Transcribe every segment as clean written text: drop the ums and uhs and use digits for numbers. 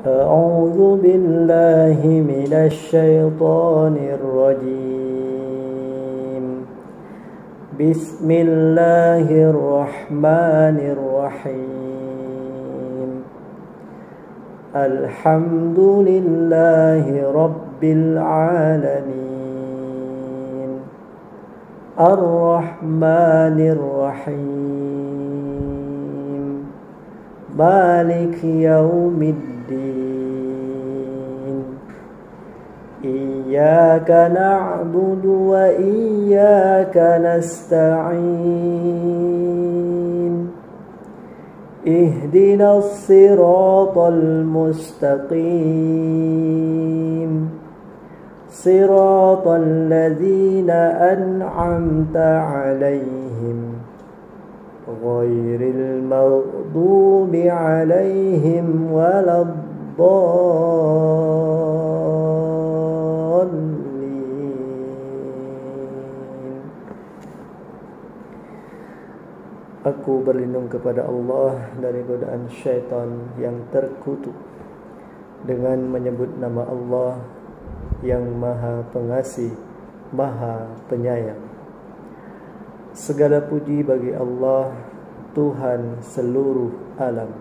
أعوذ بالله من الشيطان الرجيم. بسم الله الرحمن الرحيم. الحمد لله رب العالمين. الرحمن الرحيم. مالك يوم الدين. إياك نعبد وإياك نستعين. اهدنا الصراط المستقيم. صراط الذين أنعمت عليهم غير المغضوب عليهم ولا الضالين. Aku berlindung kepada Allah dari godaan syaitan yang terkutuk dengan menyebut nama Allah yang Maha Pengasih, Maha Penyayang. Segala puji bagi Allah, Tuhan seluruh alam,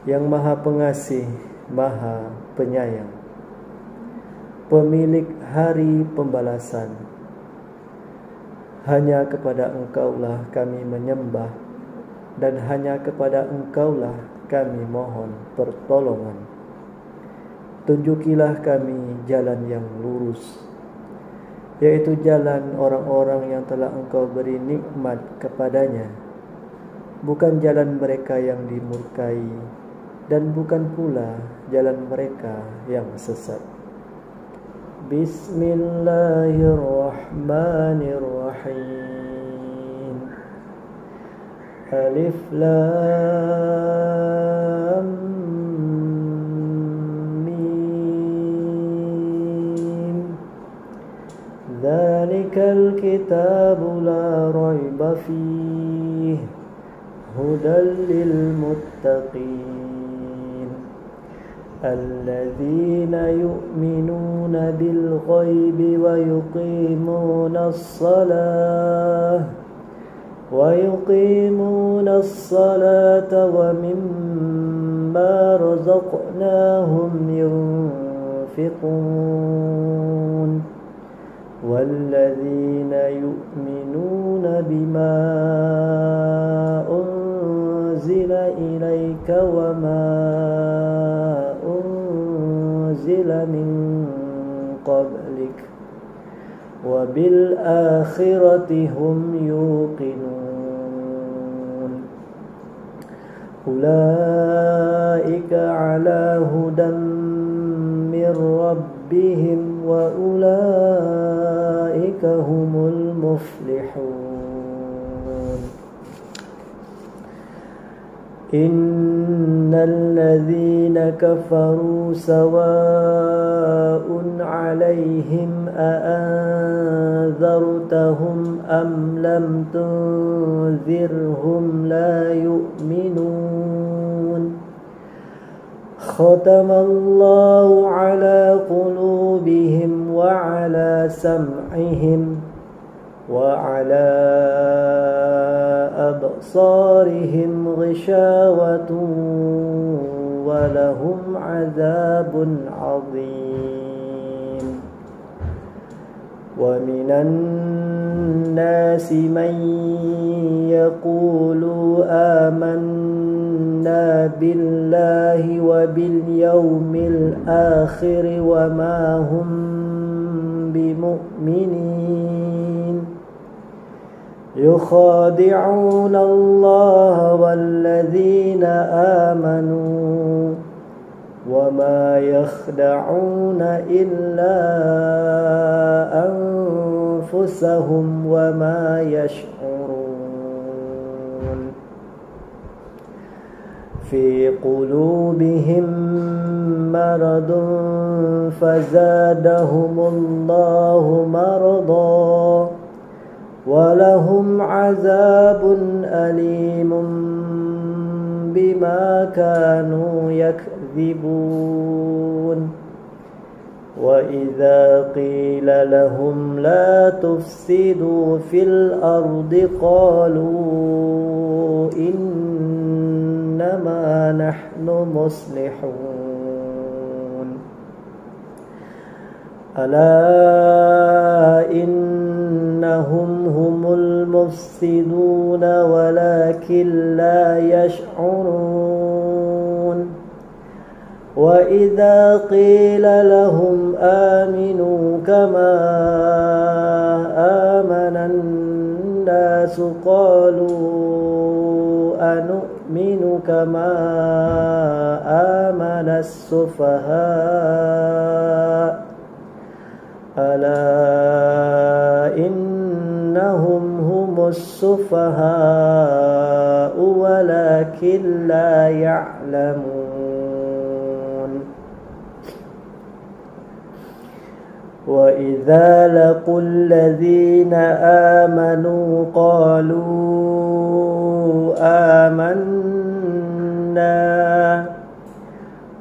yang Maha Pengasih, Maha Penyayang, pemilik hari pembalasan. Hanya kepada Engkaulah kami menyembah, dan hanya kepada Engkaulah kami mohon pertolongan. Tunjukilah kami jalan yang lurus, yaitu jalan orang-orang yang telah Engkau beri nikmat kepadanya, bukan jalan mereka yang dimurkai, dan bukan pula jalan mereka yang sesat. Bismillahirrahmanirrahim. Alif Lam Mim. Dzalikal kitabu la raiba fihi hudal lil muttaqin. الذين يؤمنون بالغيب ويقيمون الصلاة ومما رزقناهم ينفقون والذين يؤمنون بما أنزل إليك وما من قبلك وبالآخرة هم يوقنون أولئك على هدى من ربهم وأولئك هم المفلحون. إن الذين كفروا سواء عليهم أأنذرتهم أم لم تنذرهم لا يؤمنون. ختم الله على قلوبهم وعلى سمعهم وعلى أبصارهم غشاوة ولهم عذاب عظيم. ومن الناس من يقول آمنا بالله وباليوم الآخر وما هم بمؤمنين. يخادعون الله والذين آمنوا وما يخدعون إلا أنفسهم وما يشعرون. في قلوبهم مرض فزادهم الله مرضا ولهم عذاب أليم بما كانوا يكذبون. يكذبون وإذا قيل لهم لا تفسدوا في الأرض قالوا إنما نحن مصلحون ألا إنهم هم المفسدون ولكن لا يشعرون وإذا قيل لهم آمنوا كما آمن الناس قالوا أنؤمن كما آمن السفهاء ألا إنهم هم السفهاء ولكن لا يعلمون وإذا لقوا الذين آمنوا قالوا آمنا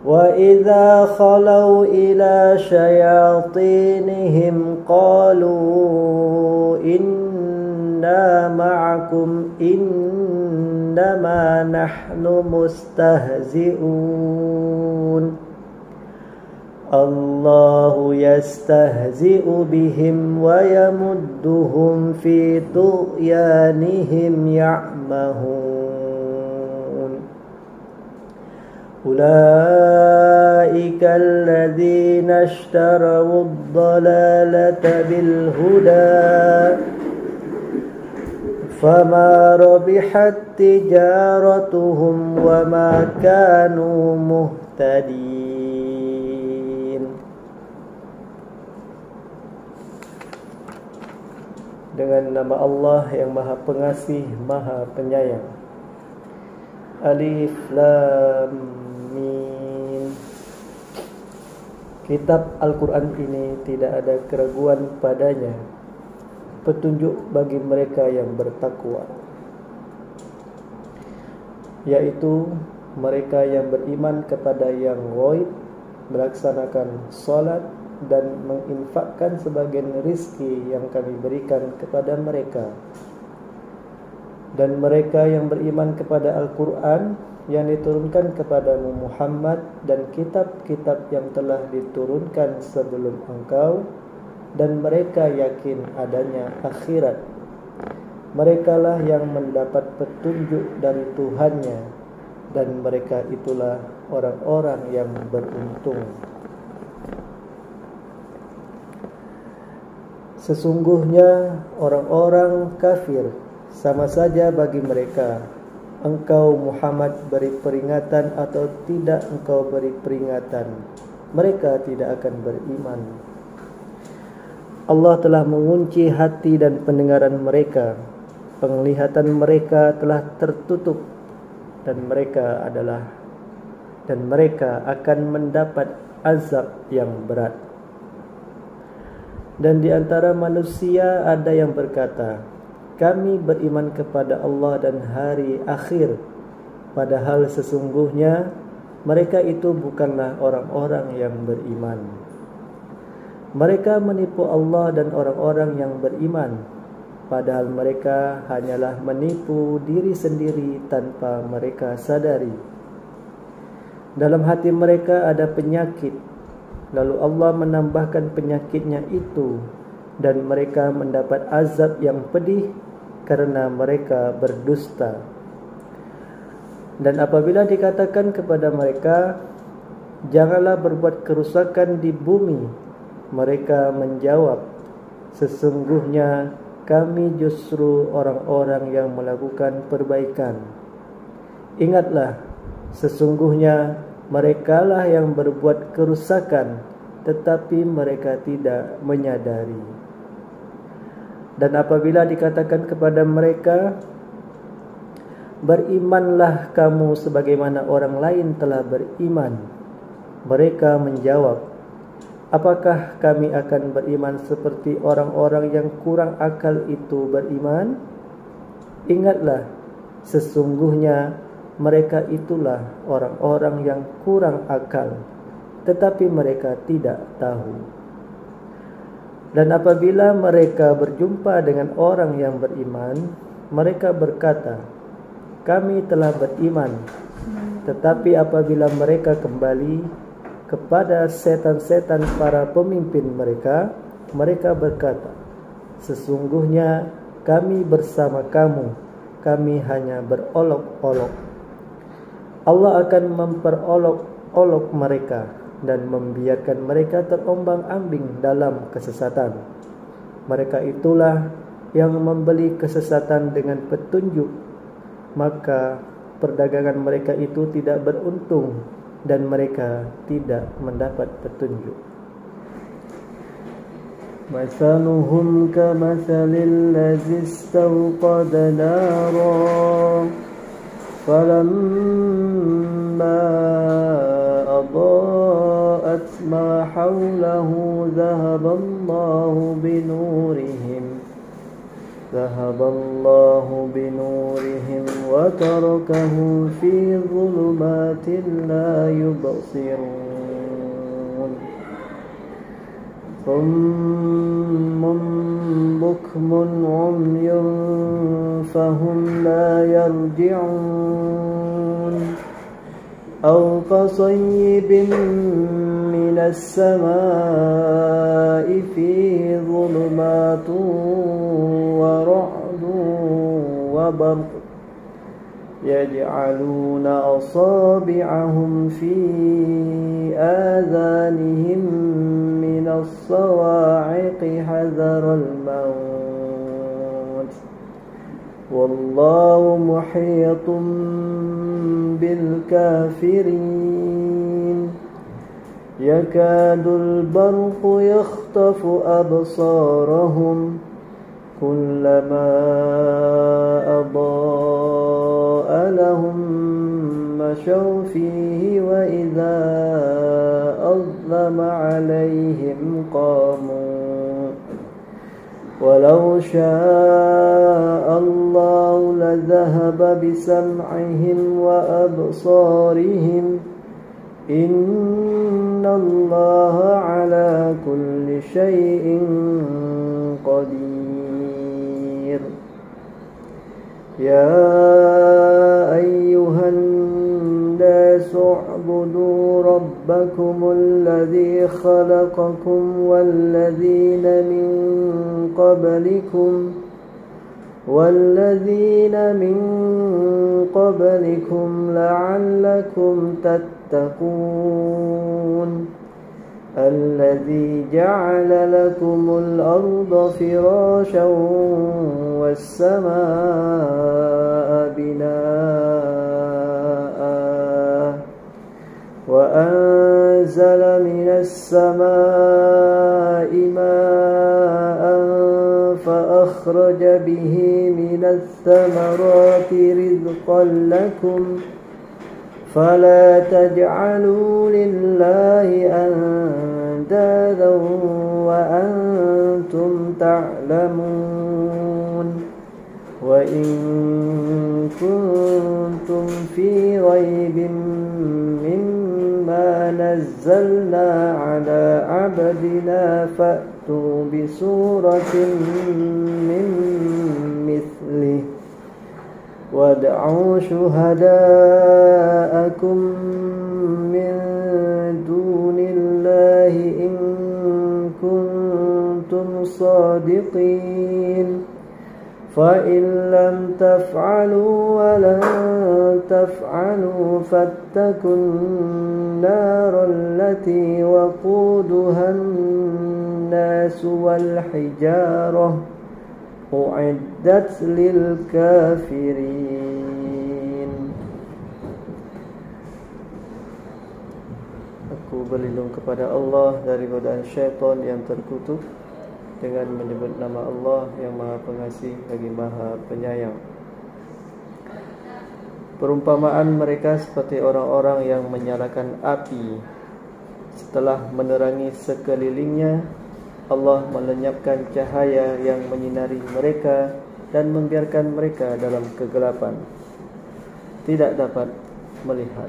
وإذا خلوا إلى شياطينهم قالوا إنا معكم إنما نحن مستهزئون الله يستهزئ بهم ويمدهم في طغيانهم يعمهون أولئك الذين اشتروا الضلالة بالهدى فما ربحت تجارتهم وما كانوا مهتدين. Dengan nama Allah yang Maha Pengasih, Maha Penyayang. Alif Lam Mim. Kitab Al-Quran ini tidak ada keraguan padanya, petunjuk bagi mereka yang bertakwa, yaitu mereka yang beriman kepada yang ghaib, melaksanakan salat dan menginfakkan sebagian rizki yang kami berikan kepada mereka. Dan mereka yang beriman kepada Al-Quran yang diturunkan kepadamu Muhammad dan kitab-kitab yang telah diturunkan sebelum engkau, dan mereka yakin adanya akhirat. Merekalah yang mendapat petunjuk dari Tuhannya, dan mereka itulah orang-orang yang beruntung. Sesungguhnya orang-orang kafir sama saja bagi mereka, engkau Muhammad beri peringatan atau tidak engkau beri peringatan, mereka tidak akan beriman. Allah telah mengunci hati dan pendengaran mereka, penglihatan mereka telah tertutup, dan mereka akan mendapat azab yang berat. Dan di antara manusia ada yang berkata, kami beriman kepada Allah dan hari akhir, padahal sesungguhnya mereka itu bukanlah orang-orang yang beriman. Mereka menipu Allah dan orang-orang yang beriman, padahal mereka hanyalah menipu diri sendiri tanpa mereka sadari. Dalam hati mereka ada penyakit, lalu Allah menambahkan penyakitnya itu, dan mereka mendapat azab yang pedih karena mereka berdusta. Dan apabila dikatakan kepada mereka, janganlah berbuat kerusakan di bumi, mereka menjawab, sesungguhnya kami justru orang-orang yang melakukan perbaikan. Ingatlah, sesungguhnya merekalah yang berbuat kerusakan, tetapi mereka tidak menyadari. Dan apabila dikatakan kepada mereka, berimanlah kamu sebagaimana orang lain telah beriman, mereka menjawab, apakah kami akan beriman seperti orang-orang yang kurang akal itu beriman? Ingatlah, sesungguhnya mereka itulah orang-orang yang kurang akal, tetapi mereka tidak tahu. Dan apabila mereka berjumpa dengan orang yang beriman, mereka berkata, kami telah beriman. Tetapi apabila mereka kembali kepada setan-setan para pemimpin mereka, mereka berkata, sesungguhnya kami bersama kamu, kami hanya berolok-olok. Allah akan memperolok-olok mereka dan membiarkan mereka terombang-ambing dalam kesesatan. Mereka itulah yang membeli kesesatan dengan petunjuk, maka perdagangan mereka itu tidak beruntung dan mereka tidak mendapat petunjuk. Masaluhum kamathalil ladzi istawqada naran falamma adaa'at ma hawlahu dhahaballahu binurihim wa tarakahum fi dhulumatin la yubsirun. Summun bukmun umyun fahum la yarji'un. أو كصيب من السماء فيه ظلمات ورعد وبرق يجعلون أصابعهم في آذانهم من الصواعق حذر الموت والله محيط بالكافرين يكاد البرق يخطف أبصارهم كلما أضاء لهم مشوا فيه وإذا أظلم عليهم قاموا ولو شاء الله لذهب بسمعهم وأبصارهم إن الله على كل شيء قدير يا أيها الناس اعبدوا ربكم الذي خلقكم والذين من قبلكم لعلكم تتقون الذي جعل لكم الأرض فراشا والسماء بناء وأنزل من السماء ماء فأخرج به من الثمرات رزقا لكم فلا تجعلوا لله أندادا وأنتم تعلمون وإن كنتم في ريب مما نزلنا على عبدنا فأتوا بسورة من مثله وادعوا شهداءكم من دون الله إن كنتم صادقين فإن لم تفعلوا ولن تفعلوا فاتقوا النار التي وقودها الناس والحجارة أعدت للكافرين. Aku berlindung kepada Allah dari godaan syaitan yang terkutuk dengan menyebut nama Allah yang Maha Pengasih lagi Maha Penyayang. Perumpamaan mereka seperti orang-orang yang menyalakan api. Setelah menerangi sekelilingnya, Allah melenyapkan cahaya yang menyinari mereka dan membiarkan mereka dalam kegelapan. tidak dapat melihat.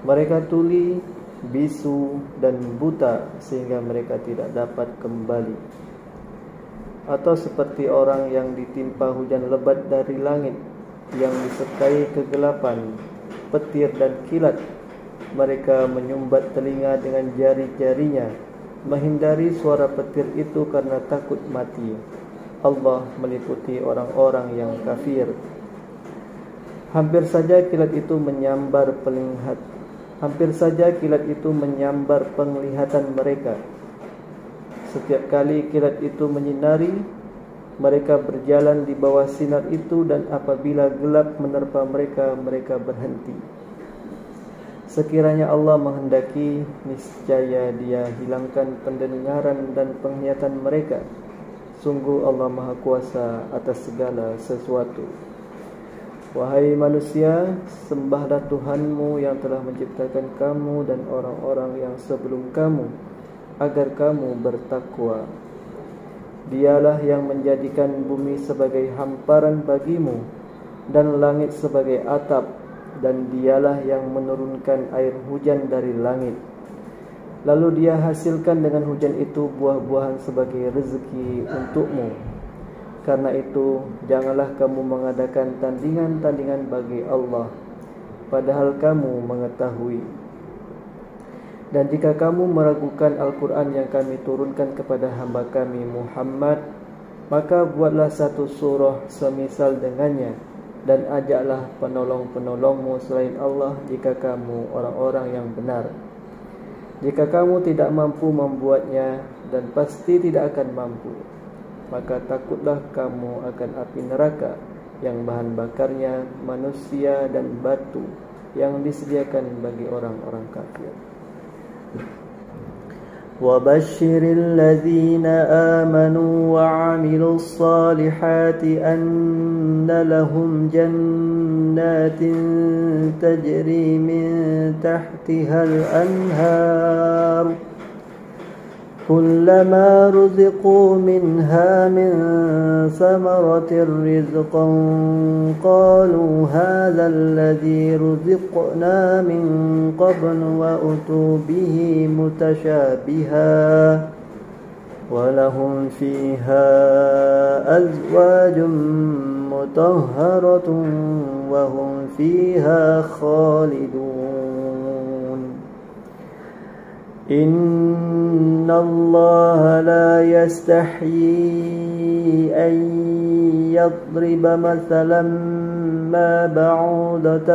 Mereka tuli, bisu dan buta sehingga mereka tidak dapat kembali. Atau seperti orang yang ditimpa hujan lebat dari langit yang disertai kegelapan, petir dan kilat. Mereka menyumbat telinga dengan jari-jarinya, menghindari suara petir itu karena takut mati. Allah meliputi orang-orang yang kafir. Hampir saja kilat itu menyambar penglihatan mereka. Setiap kali kilat itu menyinari, mereka berjalan di bawah sinar itu, dan apabila gelap menerpa mereka, mereka berhenti. Sekiranya Allah menghendaki, niscaya Dia hilangkan pendengaran dan penglihatan mereka. Sungguh Allah Maha Kuasa atas segala sesuatu. Wahai manusia, sembahlah Tuhanmu yang telah menciptakan kamu dan orang-orang yang sebelum kamu, agar kamu bertakwa. Dialah yang menjadikan bumi sebagai hamparan bagimu dan langit sebagai atap, dan Dialah yang menurunkan air hujan dari langit. Lalu Dia hasilkan dengan hujan itu buah-buahan sebagai rezeki untukmu. Karena itu, janganlah kamu mengadakan tandingan-tandingan bagi Allah, padahal kamu mengetahui. Dan jika kamu meragukan Al-Quran yang kami turunkan kepada hamba kami Muhammad, maka buatlah satu surah semisal dengannya, dan ajaklah penolong-penolongmu selain Allah jika kamu orang-orang yang benar. Jika kamu tidak mampu membuatnya, dan pasti tidak akan mampu, maka takutlah kamu akan api neraka yang bahan bakarnya manusia dan batu yang disediakan bagi orang-orang kafir. وَبَشِّرِ الَّذِينَ آمَنُوا وَعَمِلُوا الصَّالِحَاتِ أَنَّ لَهُمْ جَنَّاتٍ تَجْرِي مِنْ تَحْتِهَا الْأَنْهَارُ كلما رزقوا منها من ثمرة رزقا قالوا هذا الذي رزقنا من قبل وأتوا به متشابها ولهم فيها أزواج مطهرة وهم فيها خالدون إن الله لا يستحيي أن يضرب مثلا ما بعوضة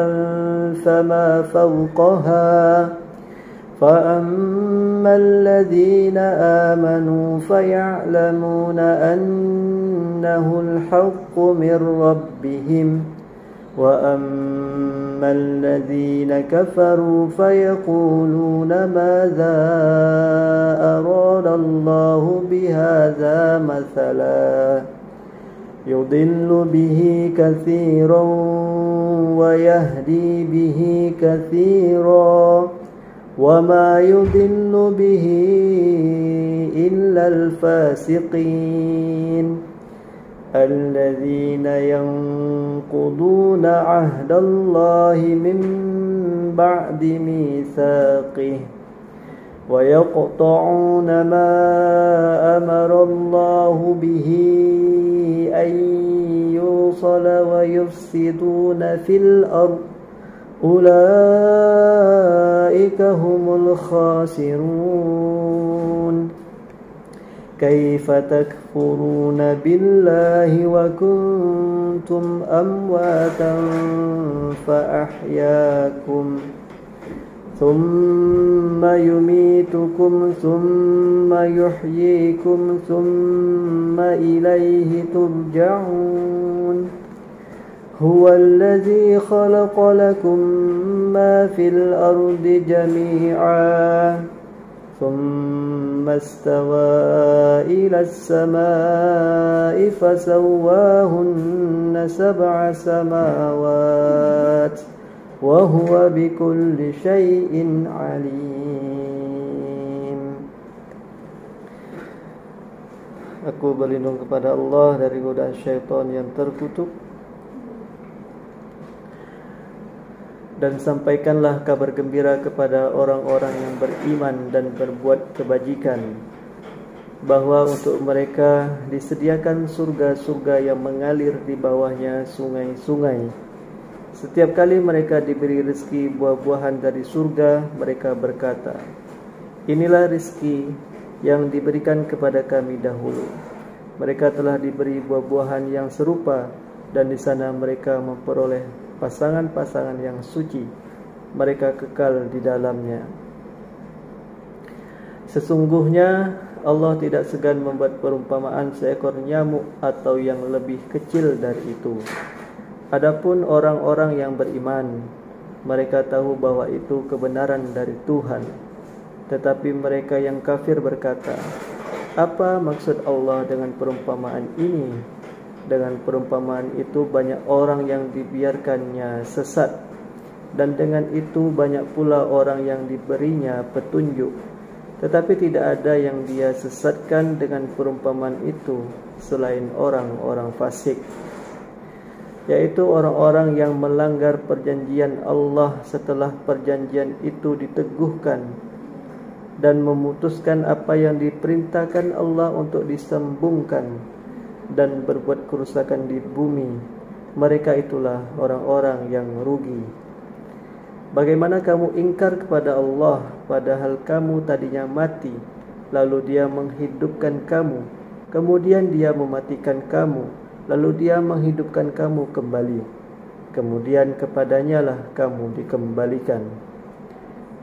فما فوقها فأما الذين آمنوا فيعلمون أنه الحق من ربهم وأما الذين كفروا فيقولون ماذا أراد الله بهذا مثلا يضل به كثيرا ويهدي به كثيرا وما يضل به إلا الفاسقين الذين ينقضون عهد الله من بعد ميثاقه ويقطعون ما أمر الله به أن يوصل ويفسدون في الأرض أولئك هم الخاسرون كيف تكفرون بالله وكنتم أمواتا فأحياكم ثم يميتكم ثم يحييكم ثم إليه ترجعون هو الذي خلق لكم ما في الأرض جميعا ثم استوى إلى السماء فسواهن 7 سماوات وهو بكل شيء عليم. Aku berlindung kepada Allah dari godaan syaitan yang terkutuk. Dan sampaikanlah kabar gembira kepada orang-orang yang beriman dan berbuat kebajikan, bahwa untuk mereka disediakan surga-surga yang mengalir di bawahnya sungai-sungai. Setiap kali mereka diberi rezeki buah-buahan dari surga, mereka berkata, inilah rezeki yang diberikan kepada kami dahulu. Mereka telah diberi buah-buahan yang serupa, dan di sana mereka memperoleh pasangan-pasangan yang suci. Mereka kekal di dalamnya. Sesungguhnya Allah tidak segan membuat perumpamaan seekor nyamuk atau yang lebih kecil dari itu. Adapun orang-orang yang beriman, mereka tahu bahwa itu kebenaran dari Tuhan. Tetapi mereka yang kafir berkata, apa maksud Allah dengan perumpamaan ini? Dengan perumpamaan itu banyak orang yang dibiarkannya sesat, dan dengan itu banyak pula orang yang diberinya petunjuk. Tetapi tidak ada yang dia sesatkan dengan perumpamaan itu selain orang-orang fasik, yaitu orang-orang yang melanggar perjanjian Allah setelah perjanjian itu diteguhkan, dan memutuskan apa yang diperintahkan Allah untuk disambungkan, dan berbuat kerusakan di bumi. Mereka itulah orang-orang yang rugi. Bagaimana kamu ingkar kepada Allah, padahal kamu tadinya mati, lalu Dia menghidupkan kamu, kemudian Dia mematikan kamu, lalu Dia menghidupkan kamu kembali, kemudian kepadanya lah kamu dikembalikan.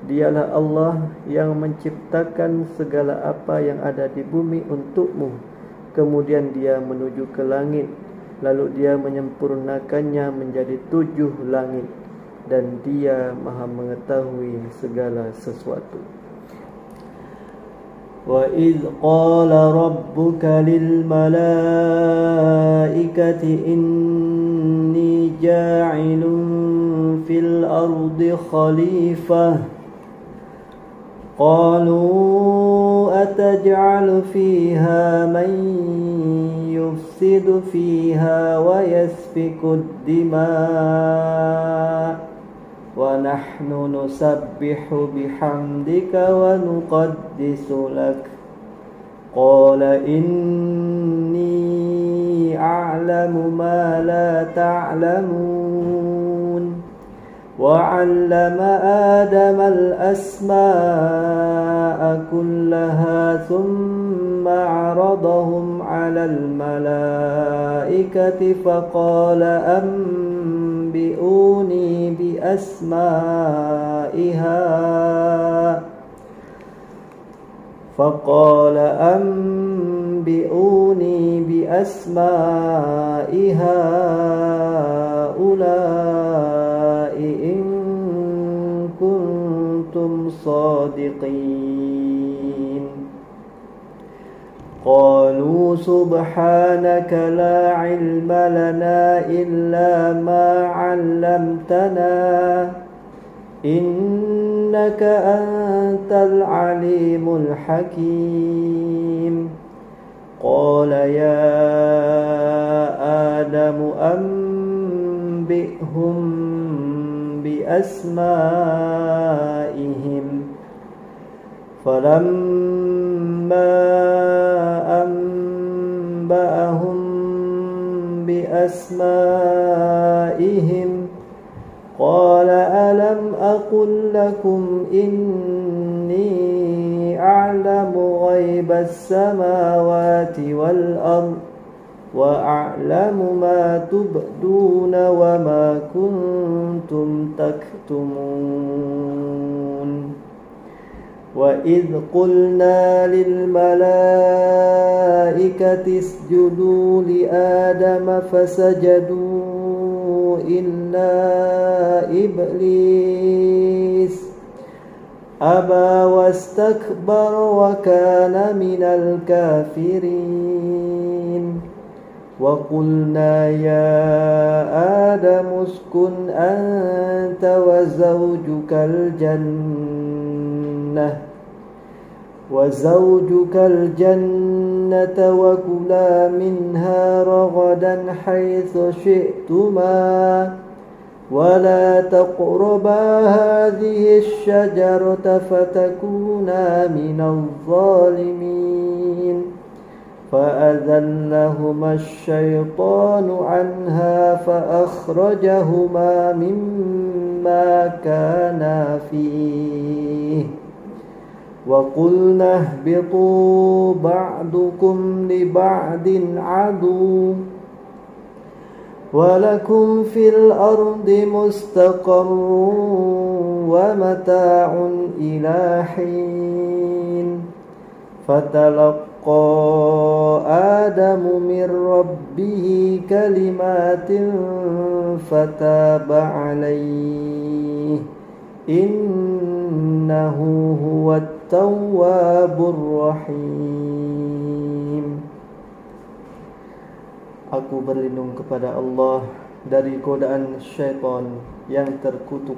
Dialah Allah yang menciptakan segala apa yang ada di bumi untukmu. Kemudian Dia menuju ke langit, lalu Dia menyempurnakannya menjadi 7 langit, dan Dia Maha mengetahui segala sesuatu. Wa idh qala rabbuka lil malaikati inni ja'ilun fil ardi khalifah قالوا أتجعل فيها من يفسد فيها ويسفك الدماء ونحن نسبح بحمدك ونقدس لك قال إني أعلم ما لا تعلمون وعلم آدم الأسماء كلها ثم عرضهم على الملائكة فقال أنبئوني بأسماء هؤلاء إن كنتم صادقين قالوا سبحانك لا علم لنا إلا ما علمتنا إنك أنت العليم الحكيم قال يا آدم أنبئهم بأسمائهم فلما أنبأهم بأسمائهم قال ألم أقل لكم إني أعلم غيب السماوات والأرض وأعلم ما تبدون وما كنتم تكتمون وإذ قلنا للملائكة اسجدوا لآدم فسجدوا إلا إبليس أبى واستكبر وكان من الكافرين وقلنا يا آدم اسكن أنت وزوجك الجنة وكلا منها رغدا حيث شئتما ولا تقربا هذه الشجرة فتكونا من الظالمين فأذلهما الشيطان عنها فأخرجهما مما كانا فيه وقلنا اهبطوا بعضكم لبعض عدو ولكم في الأرض مستقر ومتاع إلى حين فتلقى آدم من ربه كلمات فتاب عليه إنه هو التواب الرحيم. Aku berlindung kepada Allah dari godaan syaitan yang terkutuk.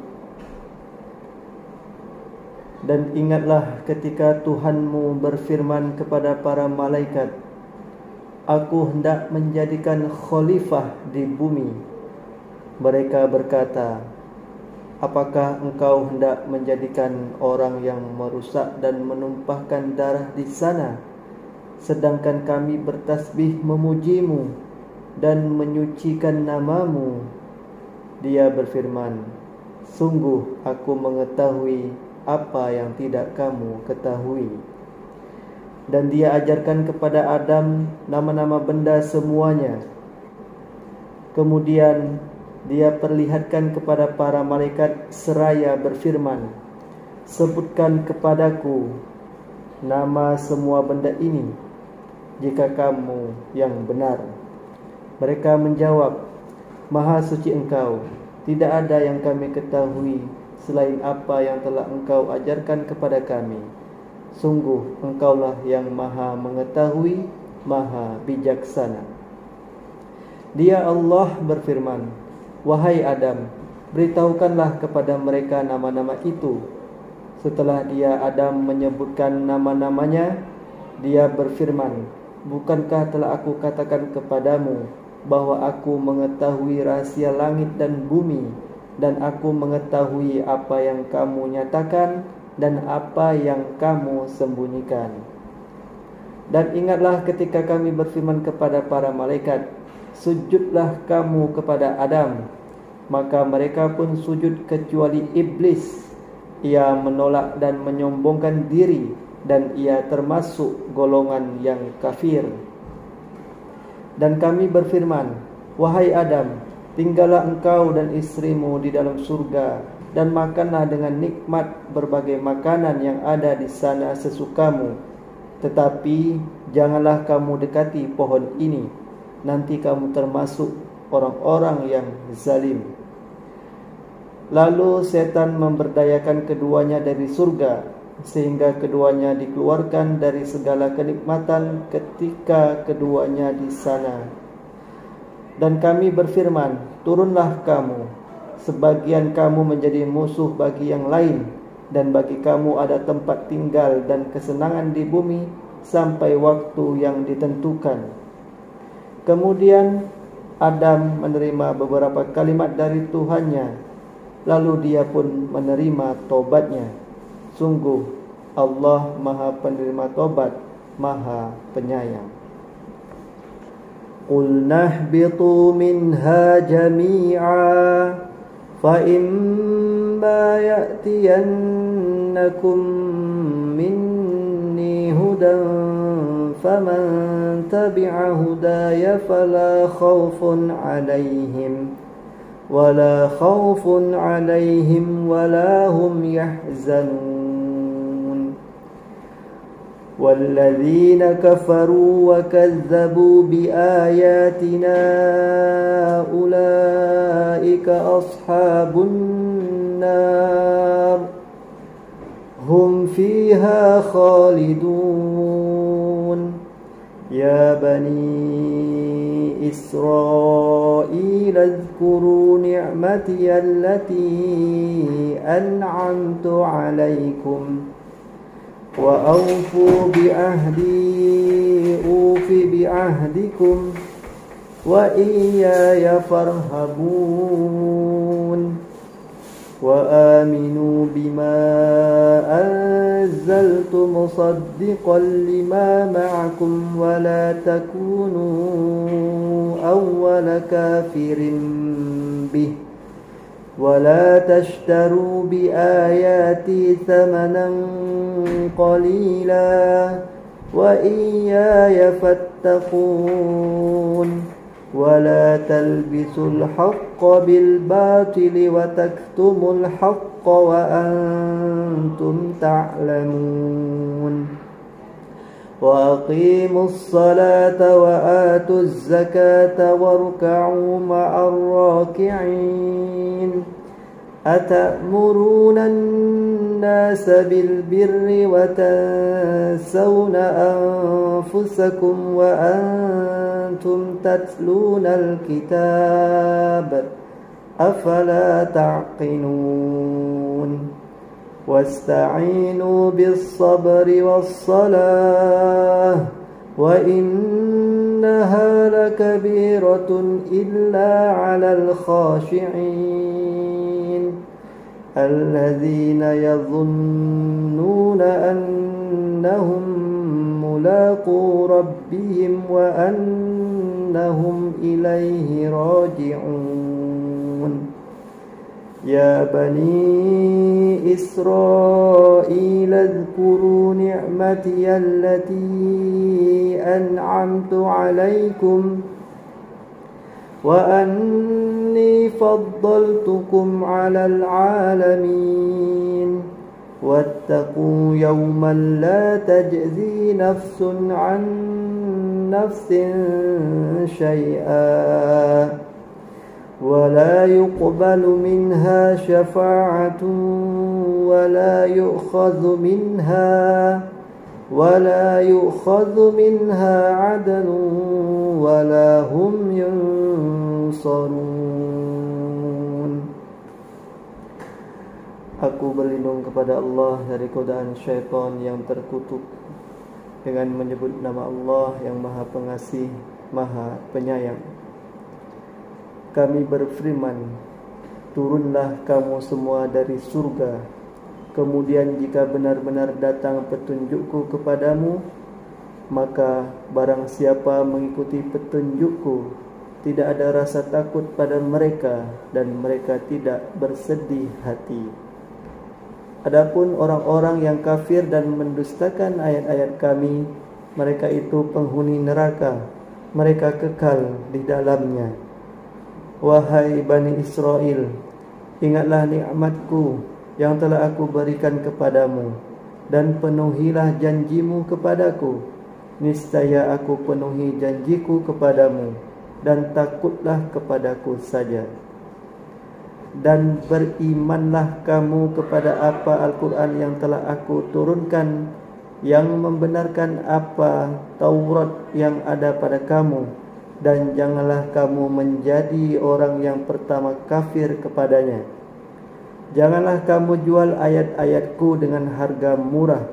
Dan ingatlah ketika Tuhanmu berfirman kepada para malaikat, Aku hendak menjadikan khalifah di bumi. Mereka berkata, Apakah engkau hendak menjadikan orang yang merusak dan menumpahkan darah di sana, sedangkan kami bertasbih memujimu dan menyucikan namamu? Dia berfirman, Sungguh aku mengetahui apa yang tidak kamu ketahui. Dan dia ajarkan kepada Adam nama-nama benda semuanya. Kemudian dia perlihatkan kepada para malaikat seraya berfirman, Sebutkan kepadaku nama semua benda ini, jika kamu yang benar. Mereka menjawab, Maha suci Engkau, tidak ada yang kami ketahui selain apa yang telah Engkau ajarkan kepada kami. Sungguh Engkaulah yang Maha mengetahui, Maha bijaksana. Dia Allah berfirman, Wahai Adam, beritahukanlah kepada mereka nama-nama itu. Setelah dia Adam menyebutkan nama-namanya, dia berfirman, Bukankah telah aku katakan kepadamu bahwa aku mengetahui rahasia langit dan bumi, dan aku mengetahui apa yang kamu nyatakan dan apa yang kamu sembunyikan. Dan ingatlah ketika kami berfirman kepada para malaikat, Sujudlah kamu kepada Adam. Maka mereka pun sujud kecuali iblis. Ia menolak dan menyombongkan diri, dan ia termasuk golongan yang kafir. Dan kami berfirman, Wahai Adam, tinggallah engkau dan istrimu di dalam surga, dan makanlah dengan nikmat berbagai makanan yang ada di sana sesukamu. Tetapi janganlah kamu dekati pohon ini, nanti kamu termasuk orang-orang yang zalim. Lalu setan memberdayakan keduanya dari surga, sehingga keduanya dikeluarkan dari segala kenikmatan ketika keduanya di sana. Dan kami berfirman, Turunlah kamu, sebagian kamu menjadi musuh bagi yang lain, dan bagi kamu ada tempat tinggal dan kesenangan di bumi sampai waktu yang ditentukan. Kemudian Adam menerima beberapa kalimat dari Tuhannya, lalu dia pun menerima tobatnya. Sungguh Allah Maha penerima tobat, Maha penyayang. Qulna ihbitu minha jami'a fa imma ya'tiyannakum minni hudan faman tabi'a hudaya fala khawfun 'alaihim wala hum yahzanun. Walladzina kafaru wa kazzabu biayatina ulaika ashabun nar hum fiha khalidun. Ya bani Israil azkuru ni'mati allati an'amtu alaikum wa awfu bi'ahdi ufi bi'ahdikum وإياي فارهبون وآمنوا بما أنزلت مصدقا لما معكم ولا تكونوا أول كافر به ولا تشتروا بآياتي ثمنا قليلا وإياي فاتقون ولا تلبسوا الحق بالباطل وتكتموا الحق وأنتم تعلمون وأقيموا الصلاة وآتوا الزكاة واركعوا مع الراكعين أتأمرون الناس بالبر وتنسون أنفسكم وأنتم تتلون الكتاب أفلا تعقلون واستعينوا بالصبر والصلاة وإنها لكبيرة إلا على الخاشعين الذين يظنون أنهم ملاقو ربهم وأنهم إليه راجعون يا بني إسرائيل اذكروا نعمتي التي أنعمت عليكم وأني فضلتكم على العالمين واتقوا يوما لا تجزي نفس عن نفس شيئا ولا يقبل منها شفاعة ولا يؤخذ منها عدل ولا هم ينصرون. Aku berlindung kepada Allah dari godaan syaitan yang terkutuk dengan menyebut nama Allah yang Maha Pengasih, Maha Penyayang. Kami berfirman, turunlah kamu semua dari surga. Kemudian jika benar-benar datang petunjukku kepadamu, maka barang siapa mengikuti petunjukku, tidak ada rasa takut pada mereka dan mereka tidak bersedih hati. Adapun orang-orang yang kafir dan mendustakan ayat-ayat kami, mereka itu penghuni neraka, mereka kekal di dalamnya. Wahai Bani Israel, ingatlah nikmatku yang telah aku berikan kepadamu, dan penuhilah janjimu kepadaku. Niscaya aku penuhi janjiku kepadamu, dan takutlah kepadaku saja. Dan berimanlah kamu kepada apa Al-Quran yang telah aku turunkan, yang membenarkan apa Taurat yang ada pada kamu, dan janganlah kamu menjadi orang yang pertama kafir kepadanya. Janganlah kamu jual ayat-ayatku dengan harga murah,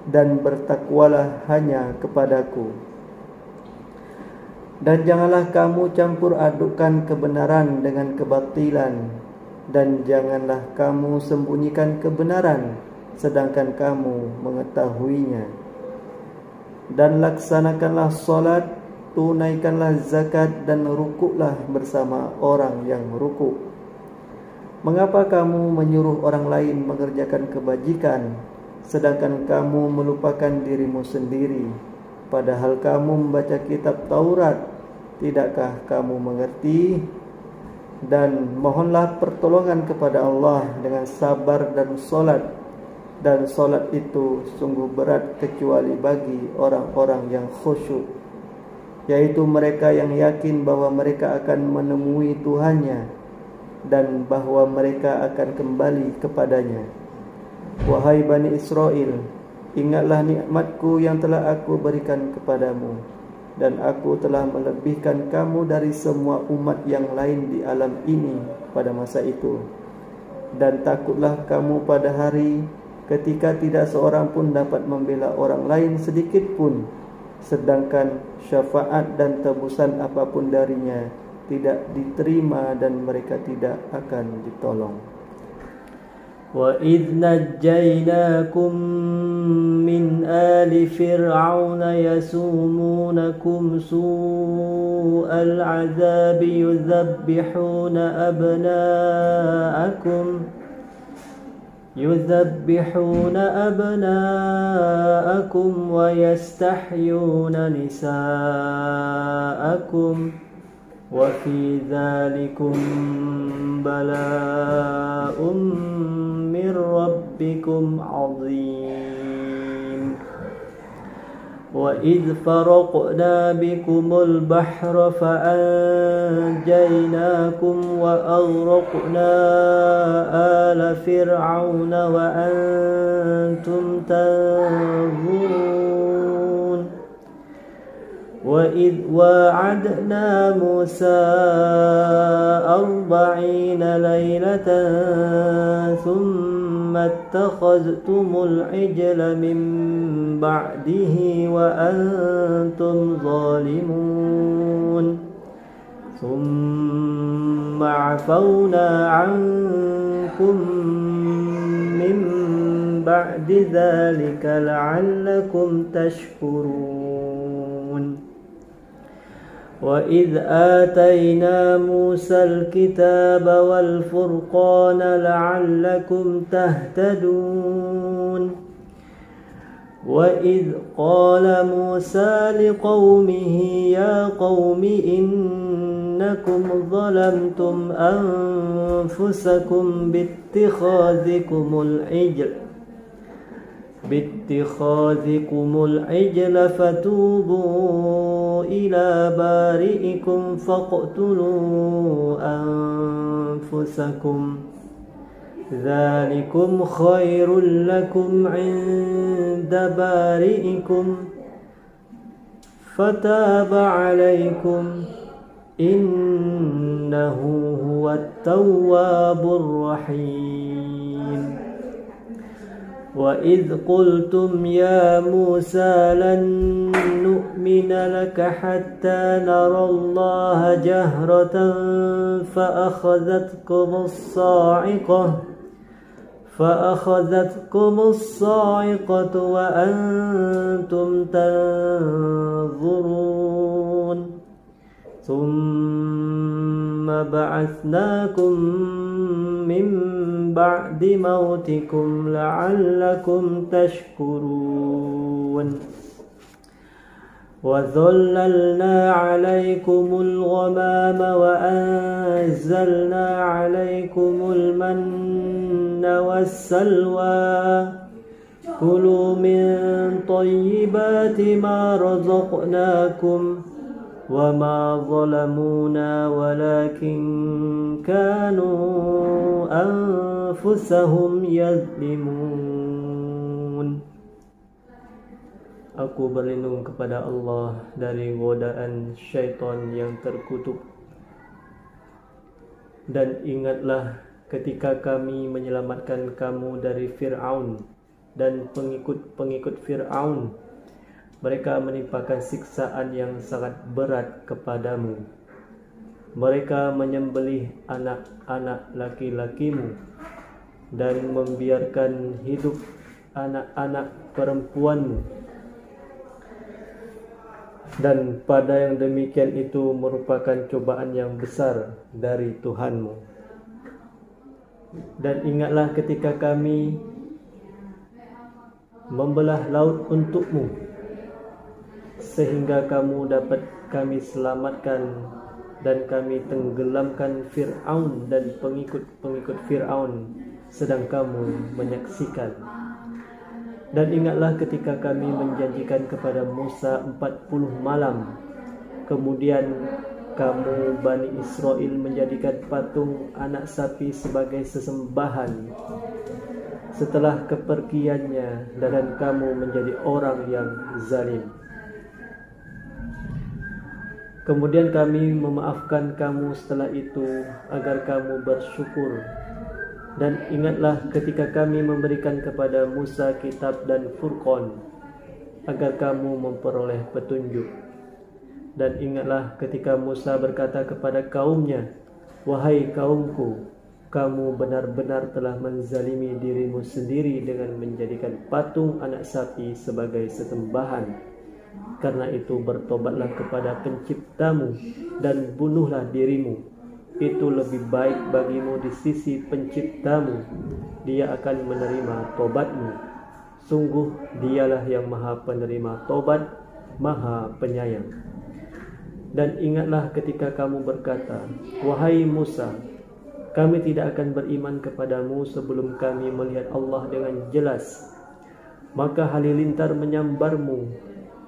dan bertakwalah hanya kepadaku. Dan janganlah kamu campur adukkan kebenaran dengan kebatilan, dan janganlah kamu sembunyikan kebenaran sedangkan kamu mengetahuinya. Dan laksanakanlah solat, tunaikanlah zakat, dan rukuklah bersama orang yang rukuk. Mengapa kamu menyuruh orang lain mengerjakan kebajikan, sedangkan kamu melupakan dirimu sendiri? Padahal kamu membaca kitab Taurat, tidakkah kamu mengerti? Dan mohonlah pertolongan kepada Allah dengan sabar dan solat. Dan solat itu sungguh berat kecuali bagi orang-orang yang khusyuk, yaitu mereka yang yakin bahwa mereka akan menemui Tuhannya dan bahwa mereka akan kembali kepadanya. Wahai Bani Israel, ingatlah nikmatku yang telah aku berikan kepadamu, dan aku telah melebihkan kamu dari semua umat yang lain di alam ini pada masa itu. Dan takutlah kamu pada hari ketika tidak seorang pun dapat membela orang lain sedikit pun, sedangkan syafaat dan tebusan apapun darinya tidak diterima dan mereka tidak akan ditolong. وَإِذْ نَجَّيْنَاكُمْ مِنْ آلِ فِرْعَوْنَ يَسُومُونَكُمْ سُوءَ الْعَذَابِ يُذَبِّحُونَ أَبْنَاءَكُمْ وَيَسْتَحْيُونَ نِسَاءَكُمْ وَفِي ذَلِكُمْ بَلَاءٌ مِّن رَّبِّكُمْ عَظِيمٌ وَإِذْ فَرَقْنَا بِكُمُ الْبَحْرَ فَأَنجَيْنَاكُمْ وَأَغْرَقْنَا آلَ فِرْعَوْنَ وَأَنتُمْ تَنظُرُونَ وَإِذْ وَاعَدْنَا مُوسَى 40 لَيْلَةً ثُمَّ اتَّخَذْتُمُ الْعِجْلَ مِنْ بَعْدِهِ وَأَنْتُمْ ظَالِمُونَ ثُمَّ عَفَوْنَا عَنْكُمْ مِنْ بَعْدِ ذَلِكَ لَعَلَّكُمْ تَشْكُرُونَ وَإِذْ آتَيْنَا مُوسَى الْكِتَابَ وَالْفُرْقَانَ لَعَلَّكُمْ تَهْتَدُونَ وَإِذْ قَالَ مُوسَى لِقَوْمِهِ يَا قَوْمِ إِنَّكُمْ ظَلَمْتُمْ أَنفُسَكُمْ باتخاذكم العجل فتوبوا إلى بارئكم فاقتلوا أنفسكم ذلكم خير لكم عند بارئكم فتاب عليكم إنه هو التواب الرحيم وإذ قلتم يا موسى لن نؤمن لك حتى نرى الله جهرة فأخذتكم الصاعقة وأنتم تنظرون ثم بعثناكم من بعد موتكم لعلكم تشكرون وَظَلَّلْنَا عَلَيْكُمُ الْغَمَامَ وَأَنزَلْنَا عَلَيْكُمُ الْمَنَّ وَالسَّلْوَىٰ كُلُوا مِن طَيِّبَاتِ مَا رَزَقْنَاكُمْ وَمَا ظَلَمُونَا وَلَكِن كَانُوا أَنفُسَهُمْ يَظْلِمُونَ. Aku berlindung kepada Allah dari godaan syaitan yang terkutuk. Dan ingatlah ketika kami menyelamatkan kamu dari Fir'aun dan pengikut-pengikut Fir'aun. Mereka menimpakan siksaan yang sangat berat kepadamu. Mereka menyembelih anak-anak laki-lakimu dan membiarkan hidup anak-anak perempuanmu. Dan pada yang demikian itu merupakan cobaan yang besar dari Tuhanmu. Dan ingatlah ketika kami membelah laut untukmu, sehingga kamu dapat kami selamatkan dan kami tenggelamkan Fir'aun dan pengikut-pengikut Fir'aun sedang kamu menyaksikan. Dan ingatlah ketika kami menjanjikan kepada Musa 40 malam. Kemudian kamu Bani Israel menjadikan patung anak sapi sebagai sesembahan. Setelah kepergiannya dan kamu menjadi orang yang zalim. Kemudian kami memaafkan kamu setelah itu agar kamu bersyukur. Dan ingatlah ketika kami memberikan kepada Musa kitab dan Furqan. agar kamu memperoleh petunjuk. Dan ingatlah ketika Musa berkata kepada kaumnya, "Wahai kaumku, kamu benar-benar telah menzalimi dirimu sendiri dengan menjadikan patung anak sapi sebagai sesembahan. Karena itu bertobatlah kepada penciptamu dan bunuhlah dirimu. Itu lebih baik bagimu di sisi penciptamu. Dia akan menerima tobatmu. Sungguh dialah yang maha penerima tobat, maha penyayang." Dan ingatlah ketika kamu berkata, "Wahai Musa, kami tidak akan beriman kepadamu sebelum kami melihat Allah dengan jelas." Maka halilintar menyambarmu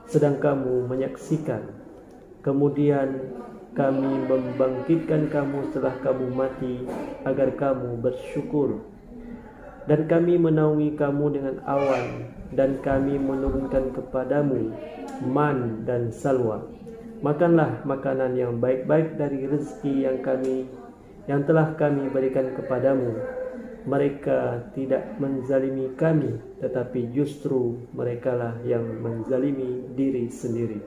sedang kamu menyaksikan. Kemudian kami membangkitkan kamu setelah kamu mati agar kamu bersyukur. Dan kami menaungi kamu dengan awan, dan kami menurunkan kepadamu man dan salwa. Makanlah makanan yang baik-baik dari rezeki yang telah kami berikan kepadamu. Mereka tidak menzalimi kami, tetapi justru merekalah yang menzalimi diri sendiri.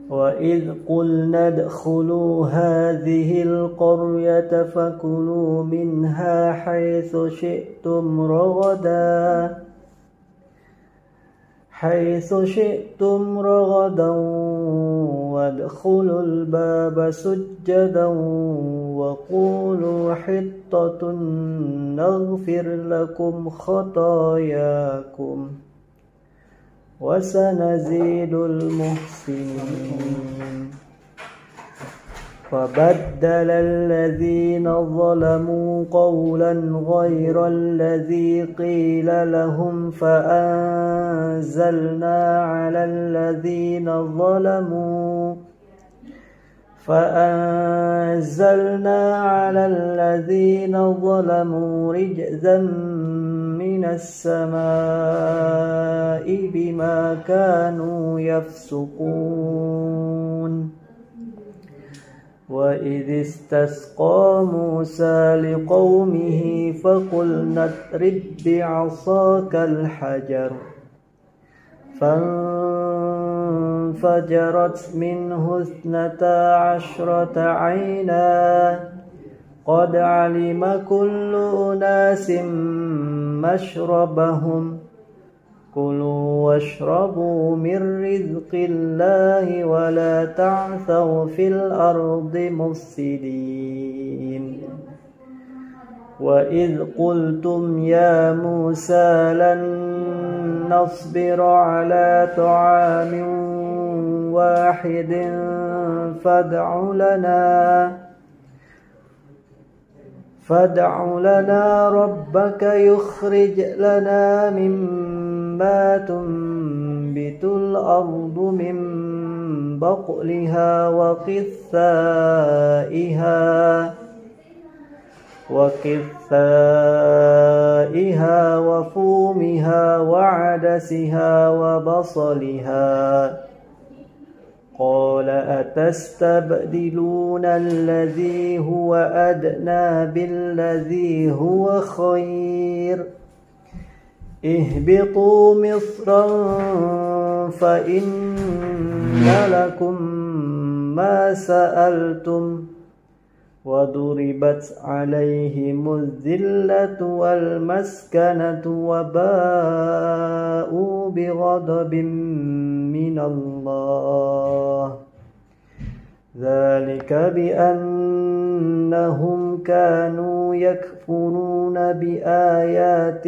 وَإِذْ قُلْنَا ادْخُلُوا هَذِهِ الْقَرْيَةَ فَكُلُوا مِنْهَا حَيْثُ شِئْتُمْ رَغَدًا وَادْخُلُوا الْبَابَ سُجَّدًا وَقُولُوا حِطَّةٌ نَغْفِرْ لَكُمْ خَطَايَاكُمْ وَسَنَزِيدُ الْمُحْسِنِينَ فَبَدَّلَ الَّذِينَ ظَلَمُوا قَوْلًا غَيْرَ الَّذِي قِيلَ لَهُمْ فَأَنزَلْنَا عَلَى الَّذِينَ ظَلَمُوا رِجْزًا مِّنَ السَّمَاءِ بِمَا كَانُوا يَفْسُقُونَ وَإِذِ اسْتَسْقَى مُوسَى لِقَوْمِهِ فَقُلْنَا اضْرِب بِّعَصَاكَ الْحَجَرَ فَانفَجَرَتْ مِنْهُ 12 عَيْنًا قَدْ عَلِمَ كُلُّ أُنَاسٍ مَّشْرَبَهُمْ كُلُوا وَاشْرَبُوا مِن رِّزْقِ اللَّهِ وَلَا تَعْثَوْا فِي الْأَرْضِ مُفْسِدِينَ وَإِذْ قُلْتُمْ يَا مُوسَىٰ لَن نَّصْبِرَ عَلَىٰ طَعَامٍ وَاحِدٍ فادع لنا ربك يخرج لنا مما تنبت الأرض من بقلها وقثائها وفومها وعدسها وبصلها قال أتستبدلون الذي هو أدنى بالذي هو خير اهبطوا مصرا فإن لكم ما سألتم وضربت عليهم الذلة والمسكنة وباءوا بغضب من الله ذلك بأنهم كانوا يكفرون بآيات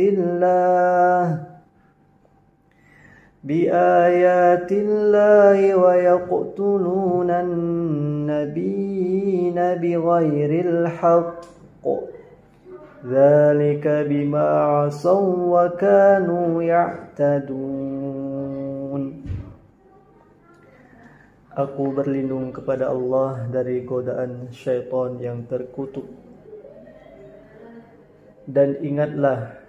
الله ويقتلون النبيين بغير الحق ذلك بما عصوا وكانوا يعتدون. Aku berlindung kepada Allah dari godaan syaitan yang terkutuk. Dan ingatlah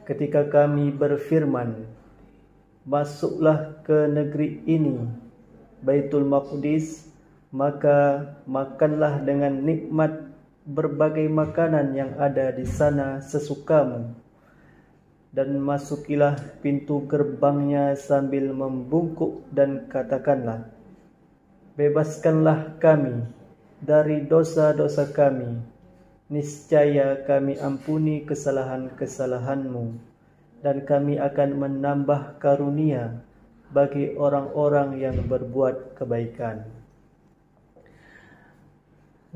ketika kami berfirman, masuklah ke negeri ini, Baitul Maqdis, maka makanlah dengan nikmat berbagai makanan yang ada di sana sesukamu. dan masukilah pintu gerbangnya sambil membungkuk dan katakanlah, bebaskanlah kami dari dosa-dosa kami, niscaya kami ampuni kesalahan-kesalahanmu, dan kami akan menambah karunia bagi orang-orang yang berbuat kebaikan.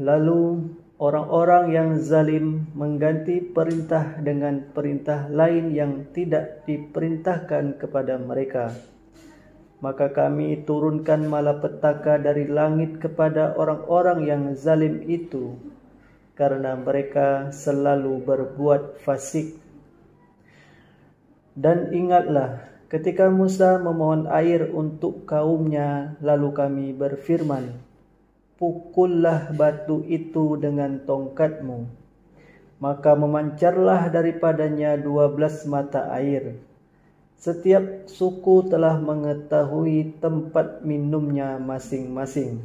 Lalu orang-orang yang zalim mengganti perintah dengan perintah lain yang tidak diperintahkan kepada mereka. Maka kami turunkan malapetaka dari langit kepada orang-orang yang zalim itu, karena mereka selalu berbuat fasik. Dan ingatlah ketika Musa memohon air untuk kaumnya, lalu kami berfirman, pukullah batu itu dengan tongkatmu, maka memancarlah daripadanya 12 mata air. Setiap suku telah mengetahui tempat minumnya masing-masing.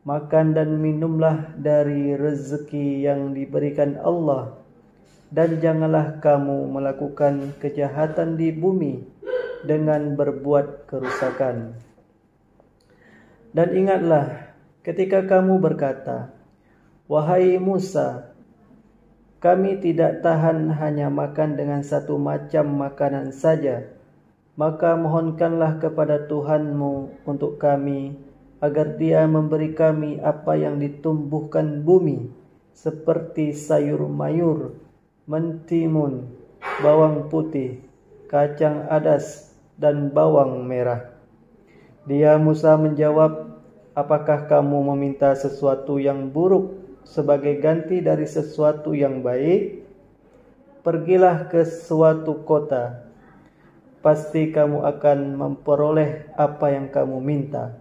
Makan dan minumlah dari rezeki yang diberikan Allah, dan janganlah kamu melakukan kejahatan di bumi dengan berbuat kerusakan. Dan ingatlah ketika kamu berkata, wahai Musa, kami tidak tahan hanya makan dengan satu macam makanan saja, maka mohonkanlah kepada Tuhanmu untuk kami, agar Dia memberi kami apa yang ditumbuhkan bumi, seperti sayur mayur, mentimun, bawang putih, kacang adas, dan bawang merah. Dia Musa menjawab, apakah kamu meminta sesuatu yang buruk sebagai ganti dari sesuatu yang baik? Pergilah ke suatu kota, pasti kamu akan memperoleh apa yang kamu minta.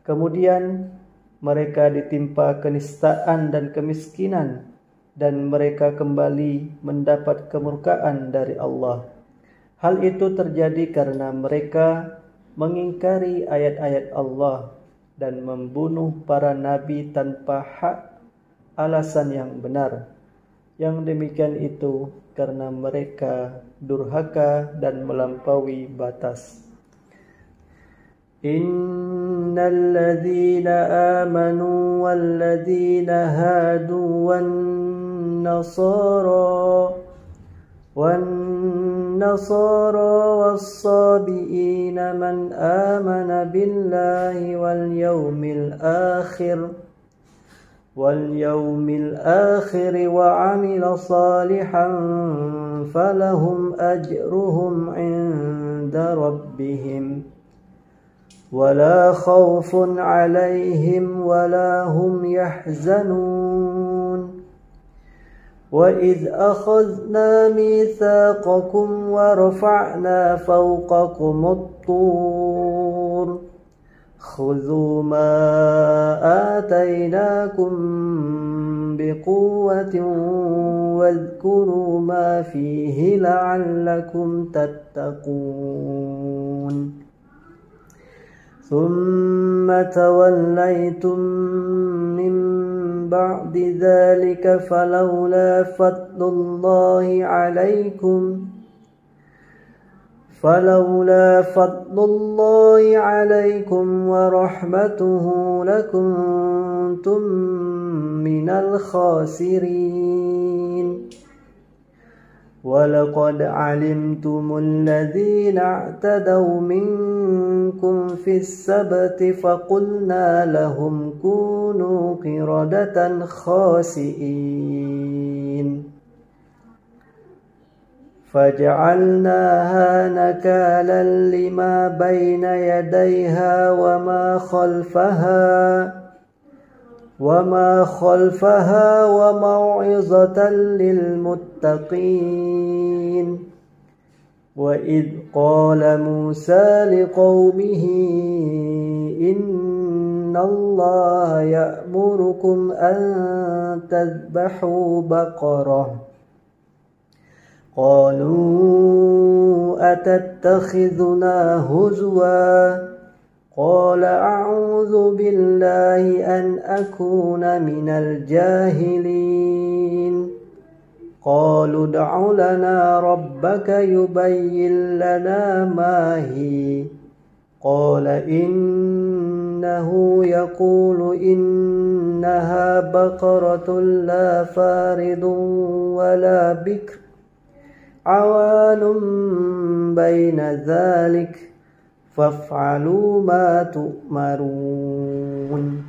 Kemudian mereka ditimpa kenistaan dan kemiskinan, dan mereka kembali mendapat kemurkaan dari Allah. Hal itu terjadi karena mereka mengingkari ayat-ayat Allah dan membunuh para nabi tanpa hak alasan yang benar. Yang demikian itu karena mereka durhaka dan melampaui batas. Innal ladzina amanu wal ladzina hadu wan nasara was-sabiina man amana billahi wal yawmil akhir wa amila salihan falahum ajruhum 'inda rabbihim wala khawfun 'alaihim wala hum yahzanun. وَإِذْ أَخَذْنَا مِيثَاقَكُمْ وَرَفَعْنَا فَوْقَكُمُ الطُّورَ خُذُوا مَا آتَيْنَاكُمْ بِقُوَّةٍ وَاذْكُرُوا مَا فِيهِ لَعَلَّكُمْ تَتَّقُونَ ثُمَّ تَوَلَّيْتُمْ مِنْ بعد ذلك فلولا فضل الله عليكم ورحمته لكنتم من الخاسرين. ولقد علمتم الذين اعتدوا منكم في السبت فقلنا لهم كونوا قردة خاسئين فجعلناها نكالا لما بين يديها وما خلفها وموعظة للمتقين. وإذ قال موسى لقومه إن الله يأمركم أن تذبحوا بقرة قالوا أتتخذنا هزوا قال أعوذ بالله أن أكون من الجاهلين قالوا ادع لنا ربك يبين لنا ما هي قال إنه يقول إنها بقرة لا فارض ولا بكر عوان بين ذلك فافعلوا ما تؤمرون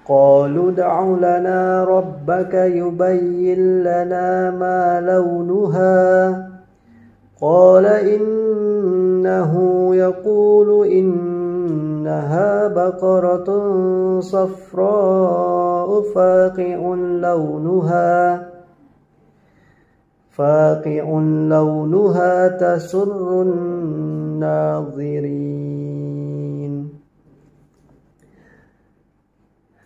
قالوا ادع لنا ربك يبين لنا ما لونها قال إنه يقول إنها بقرة صفراء فاقع لونها تسر الناظرين.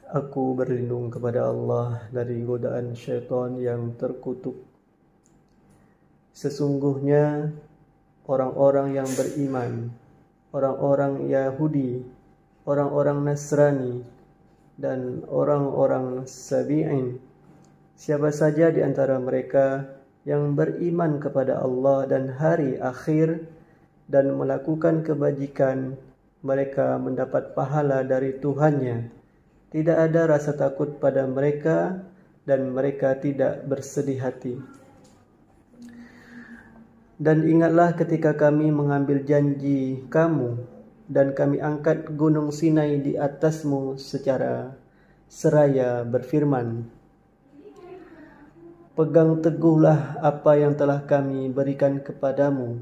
Aku berlindung kepada Allah dari godaan syaitan yang terkutuk. Sesungguhnya orang-orang yang beriman, orang-orang Yahudi, orang-orang Nasrani, dan orang-orang Sabi'in, siapa saja di antara mereka yang beriman kepada Allah dan hari akhir dan melakukan kebajikan, mereka mendapat pahala dari Tuhannya. Tidak ada rasa takut pada mereka dan mereka tidak bersedih hati. Dan ingatlah ketika kami mengambil janji kamu dan kami angkat gunung Sinai di atasmu secara seraya berfirman, pegang teguhlah apa yang telah kami berikan kepadamu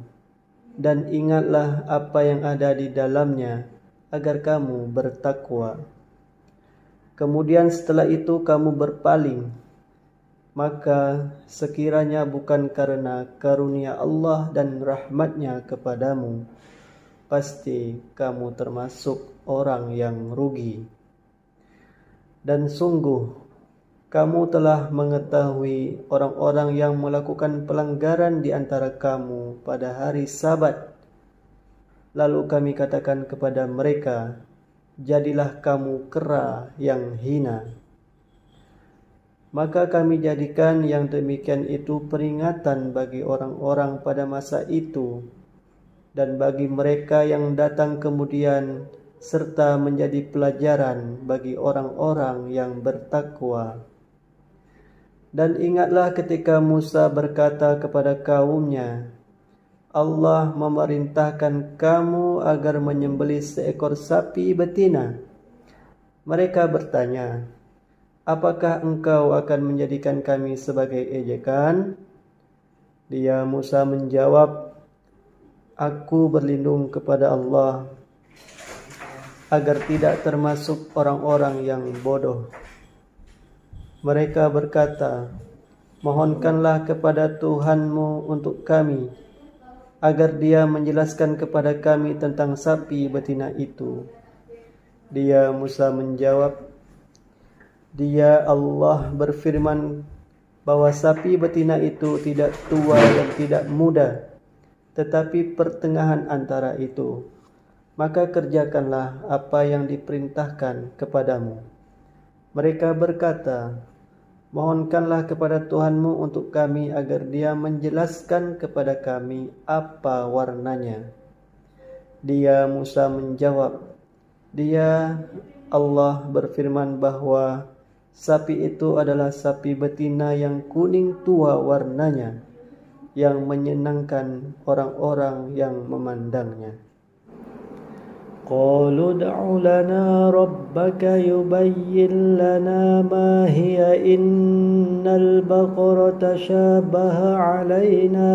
dan ingatlah apa yang ada di dalamnya agar kamu bertakwa. Kemudian setelah itu kamu berpaling, maka sekiranya bukan karena karunia Allah dan rahmatnya kepadamu, pasti kamu termasuk orang yang rugi. Dan sungguh, kamu telah mengetahui orang-orang yang melakukan pelanggaran di antara kamu pada hari Sabat. Lalu kami katakan kepada mereka, jadilah kamu kera yang hina. Maka kami jadikan yang demikian itu peringatan bagi orang-orang pada masa itu dan bagi mereka yang datang kemudian, serta menjadi pelajaran bagi orang-orang yang bertakwa. Dan ingatlah ketika Musa berkata kepada kaumnya, Allah memerintahkan kamu agar menyembelih seekor sapi betina. Mereka bertanya, apakah engkau akan menjadikan kami sebagai ejekan? Dia Musa menjawab, aku berlindung kepada Allah agar tidak termasuk orang-orang yang bodoh. Mereka berkata, mohonkanlah kepada Tuhanmu untuk kami, agar dia menjelaskan kepada kami tentang sapi betina itu. Dia Musa menjawab, dia Allah berfirman bahwa sapi betina itu tidak tua dan tidak muda, tetapi pertengahan antara itu. Maka kerjakanlah apa yang diperintahkan kepadamu. Mereka berkata, mohonkanlah kepada Tuhanmu untuk kami agar dia menjelaskan kepada kami apa warnanya. Dia Musa menjawab, dia Allah berfirman bahwa sapi itu adalah sapi betina yang kuning tua warnanya, yang menyenangkan orang-orang yang memandangnya. قالوا ادع لنا ربك يبين لنا ما هي إن البقرة شابه علينا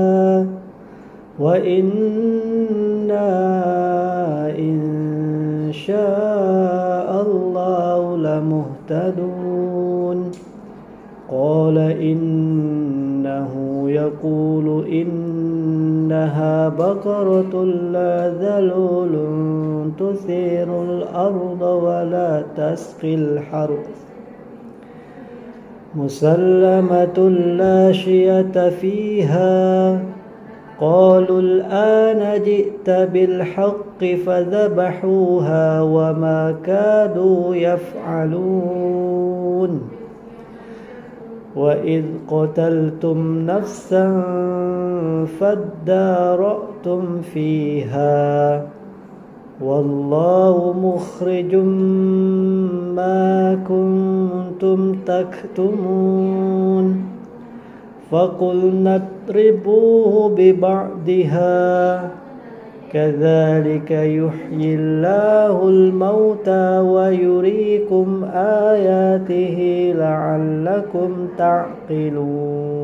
وإنا إن شاء الله لمهتدون قال إنه يقول إنها بقرة لا ذلول تثير الأرض ولا تسقي الحرث مسلمة لا شية فيها قالوا الآن جئت بالحق فذبحوها وما كادوا يفعلون وإذ قتلتم نفسا فادارأتم فيها والله مخرج ما كنتم تكتمون فقلنا اضربوه ببعضها كذلك يحيي الله الموتى ويريكم آياته لعلكم تعقلون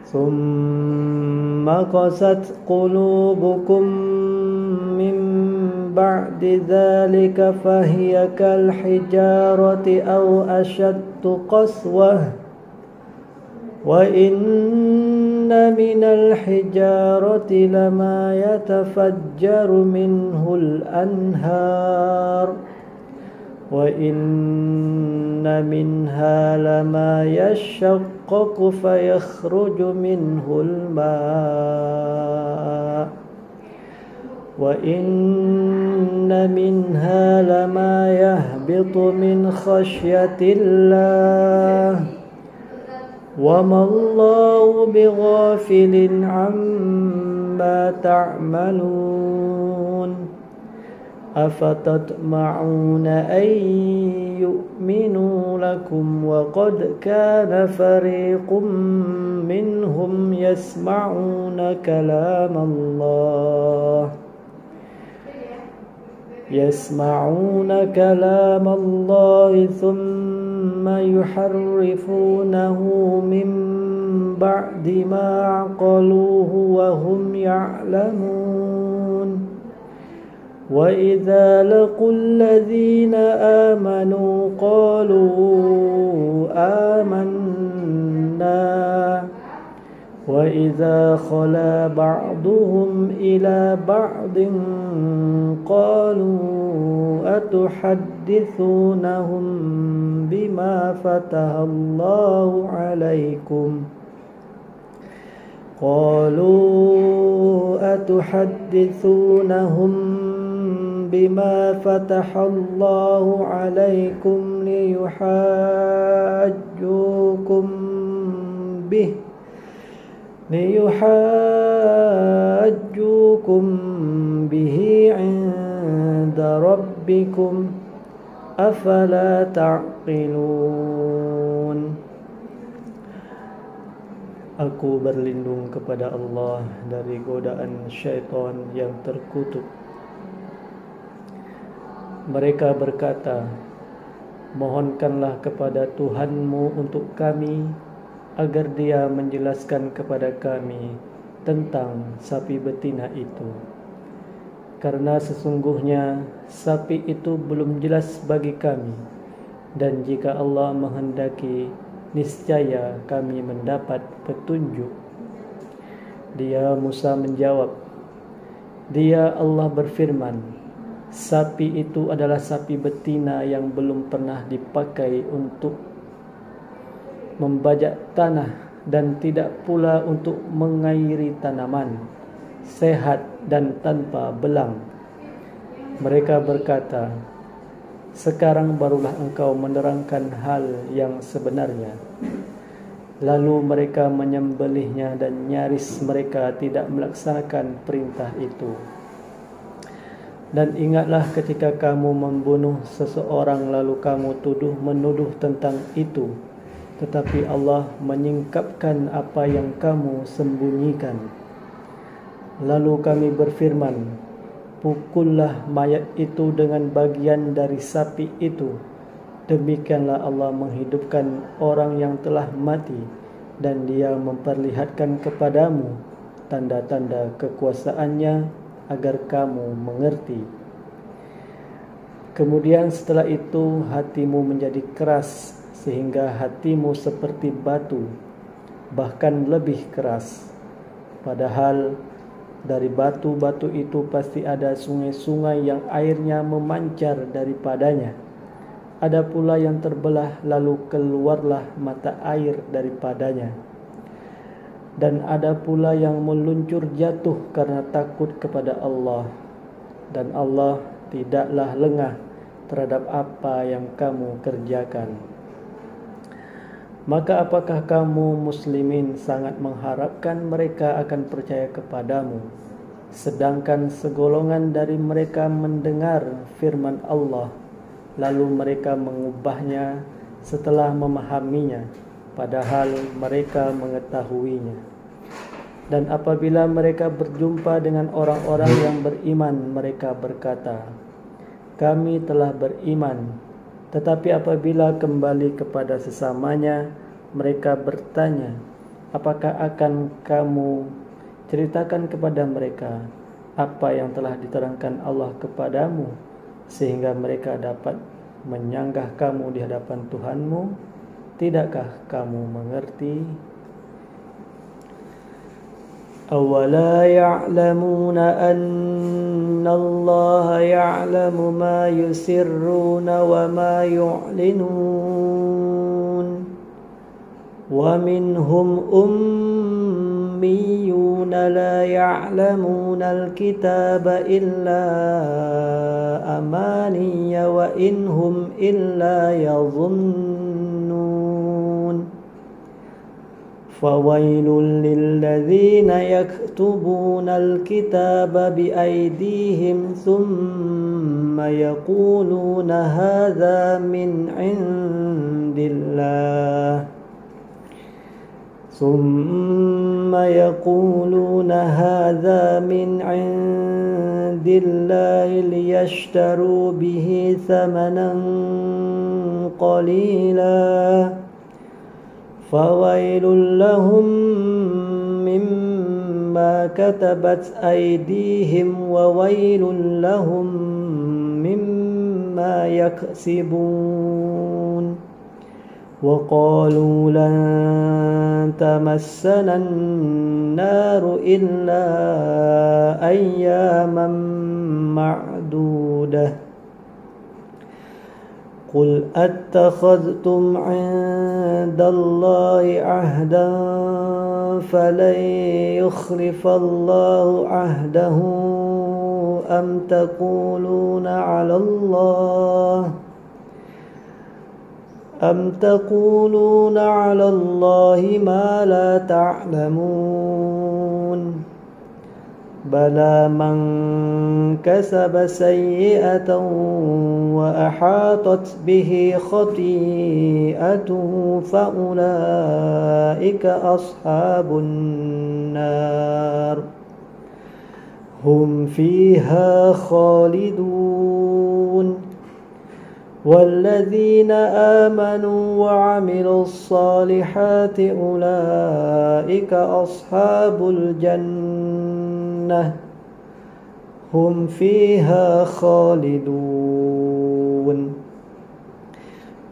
ثم قست قلوبكم من بعد ذلك فهي كالحجارة أو أشد قسوة وإن من الحجارة لما يتفجر منه الأنهار وإن منها لما يشقق فيخرج منه الماء وإن منها لما يهبط من خشية الله وما الله بغافل عما تعملون أفتطمعون أن يؤمنوا لكم وقد كان فريق منهم يسمعون كلام الله ثم يحرفونه من بعد ما عقلوه وهم يعلمون وإذا لقوا الذين آمنوا قالوا آمنا وإذا خلا بعضهم إلى بعض قالوا أتحدثونهم بما فتح الله عليكم ليحاجوكم به عند ربكم أفلا تعقلون. Aku berlindung kepada Allah dari godaan syaitan yang terkutuk. Mereka berkata, mohonkanlah kepada Tuhanmu untuk kami agar Dia menjelaskan kepada kami tentang sapi betina itu. Karena sesungguhnya sapi itu belum jelas bagi kami, dan jika Allah menghendaki, niscaya kami mendapat petunjuk. Dia Musa menjawab, Dia Allah berfirman, sapi itu adalah sapi betina yang belum pernah dipakai untuk membajak tanah dan tidak pula untuk mengairi tanaman, sehat dan tanpa belang. Mereka berkata, sekarang barulah engkau menerangkan hal yang sebenarnya. Lalu mereka menyembelihnya dan nyaris mereka tidak melaksanakan perintah itu. Dan ingatlah ketika kamu membunuh seseorang lalu kamu menuduh tentang itu, tetapi Allah menyingkapkan apa yang kamu sembunyikan. Lalu kami berfirman, pukullah mayat itu dengan bagian dari sapi itu. Demikianlah Allah menghidupkan orang yang telah mati, dan Dia memperlihatkan kepadamu tanda-tanda kekuasaannya agar kamu mengerti. Kemudian setelah itu hatimu menjadi keras sehingga hatimu seperti batu, bahkan lebih keras. Padahal dari batu-batu itu pasti ada sungai-sungai yang airnya memancar daripadanya. Ada pula yang terbelah lalu keluarlah mata air daripadanya. Dan ada pula yang meluncur jatuh karena takut kepada Allah. Dan Allah tidaklah lengah terhadap apa yang kamu kerjakan. Maka apakah kamu muslimin sangat mengharapkan mereka akan percaya kepadamu, sedangkan segolongan dari mereka mendengar firman Allah, lalu mereka mengubahnya setelah memahaminya, padahal mereka mengetahuinya. Dan apabila mereka berjumpa dengan orang-orang yang beriman, mereka berkata, kami telah beriman. Tetapi apabila kembali kepada sesamanya, mereka bertanya, apakah akan kamu ceritakan kepada mereka apa yang telah diterangkan Allah kepadamu, sehingga mereka dapat menyanggah kamu di hadapan Tuhanmu? Tidakkah kamu mengerti? أولا يعلمون أن الله يعلم ما يسرون وما يعلنون ومنهم أميون لا يعلمون الكتاب إلا أماني وإن هم إلا يظنون فويل للذين يكتبون الكتاب بأيديهم ثم يقولون هذا من عند الله ليشتروا به ثمنا قليلا فويل لهم مما كتبت أيديهم وويل لهم مما يكسبون وقالوا لن تمسنا النار إلا أياما معدودة قل أتخذتم عند الله عهدا فلن يخلف الله عهده أم تقولون على الله ما لا تعلمون بلى من كسب سيئة وأحاطت به خطيئته فأولئك أصحاب النار هم فيها خالدون والذين آمنوا وعملوا الصالحات أولئك أصحاب الجنة هم فيها خالدون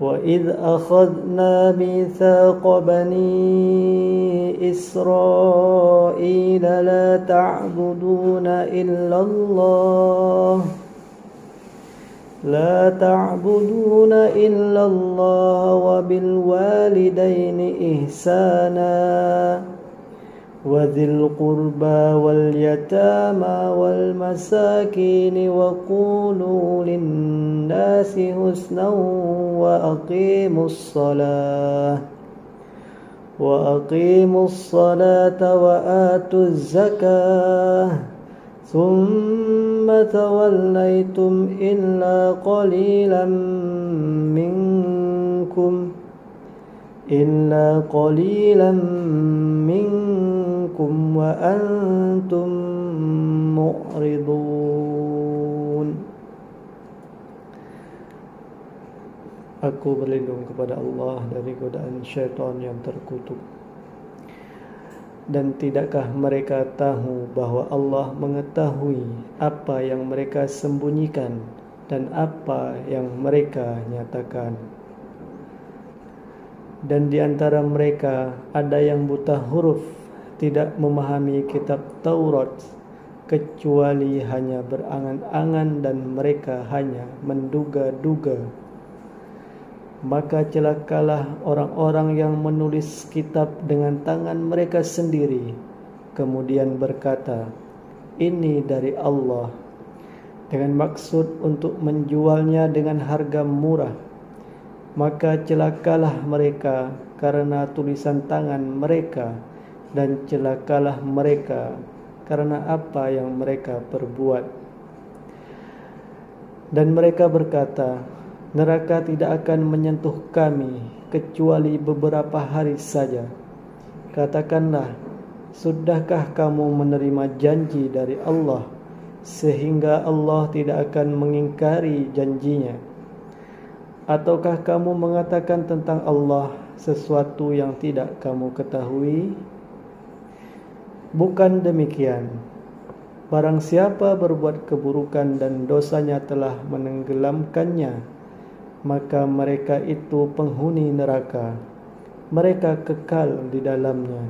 وإذ أخذنا ميثاق بني إسرائيل لا تعبدون إلا الله وبالوالدين إحسانا وذي القربى واليتامى والمساكين وقولوا للناس حسنا وأقيموا الصلاة وآتوا الزكاة ثم توليتم إلا قليلا منكم وأنتم معرضون. Aku berlindung kepada Allah dari godaan syaitan yang terkutuk. Dan tidakkah mereka tahu bahwa Allah mengetahui apa yang mereka sembunyikan dan apa yang mereka nyatakan. Dan di antara mereka ada yang buta huruf, tidak memahami kitab Taurat, kecuali hanya berangan-angan dan mereka hanya menduga-duga. Maka celakalah orang-orang yang menulis kitab dengan tangan mereka sendiri, kemudian berkata, ini dari Allah, dengan maksud untuk menjualnya dengan harga murah. maka celakalah mereka karena tulisan tangan mereka, dan celakalah mereka karena apa yang mereka perbuat. Dan mereka berkata, neraka tidak akan menyentuh kami kecuali beberapa hari saja. Katakanlah, sudahkah kamu menerima janji dari Allah sehingga Allah tidak akan mengingkari janjinya? Ataukah kamu mengatakan tentang Allah sesuatu yang tidak kamu ketahui? Bukan demikian. Barang siapa berbuat keburukan dan dosanya telah menenggelamkannya, maka mereka itu penghuni neraka. Mereka kekal di dalamnya.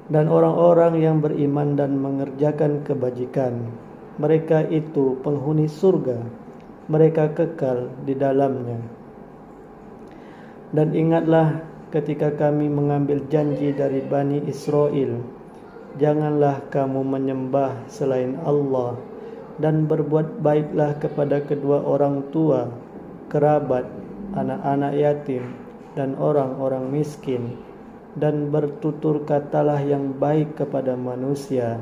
Dan orang-orang yang beriman dan mengerjakan kebajikan, mereka itu penghuni surga, mereka kekal di dalamnya. Dan ingatlah ketika kami mengambil janji dari Bani Israel, janganlah kamu menyembah selain Allah, dan berbuat baiklah kepada kedua orang tua, kerabat, anak-anak yatim, dan orang-orang miskin, dan bertutur katalah yang baik kepada manusia.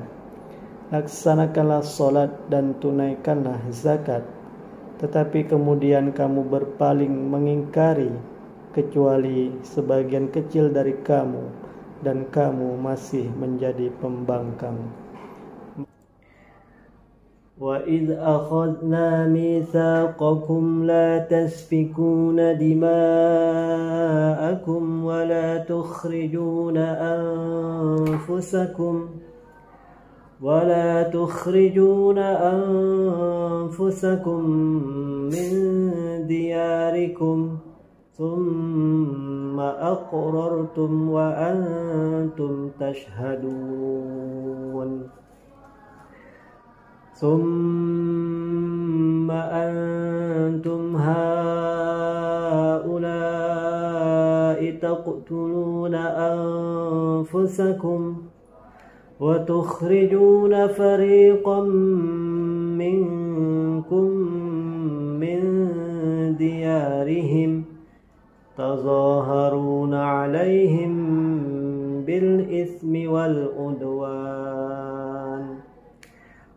Laksanakanlah solat dan tunaikanlah zakat. Tetapi kemudian kamu berpaling mengingkari, kecuali sebagian kecil dari kamu, dan kamu masih menjadi pembangkang. وَإِذْ أَخَذْنَا مِيثَاقَكُمْ لَا تَسْفِكُونَ دِمَاءَكُمْ وَلَا تُخْرِجُونَ أَنفُسَكُمْ مِنْ دِيَارِكُمْ ثُمَّ أَقْرَرْتُمْ وَأَنْتُمْ تَشْهَدُونَ ثم أنتم هؤلاء تقتلون أنفسكم وتخرجون فريقا منكم من ديارهم تظاهرون عليهم بالإثم والعدوان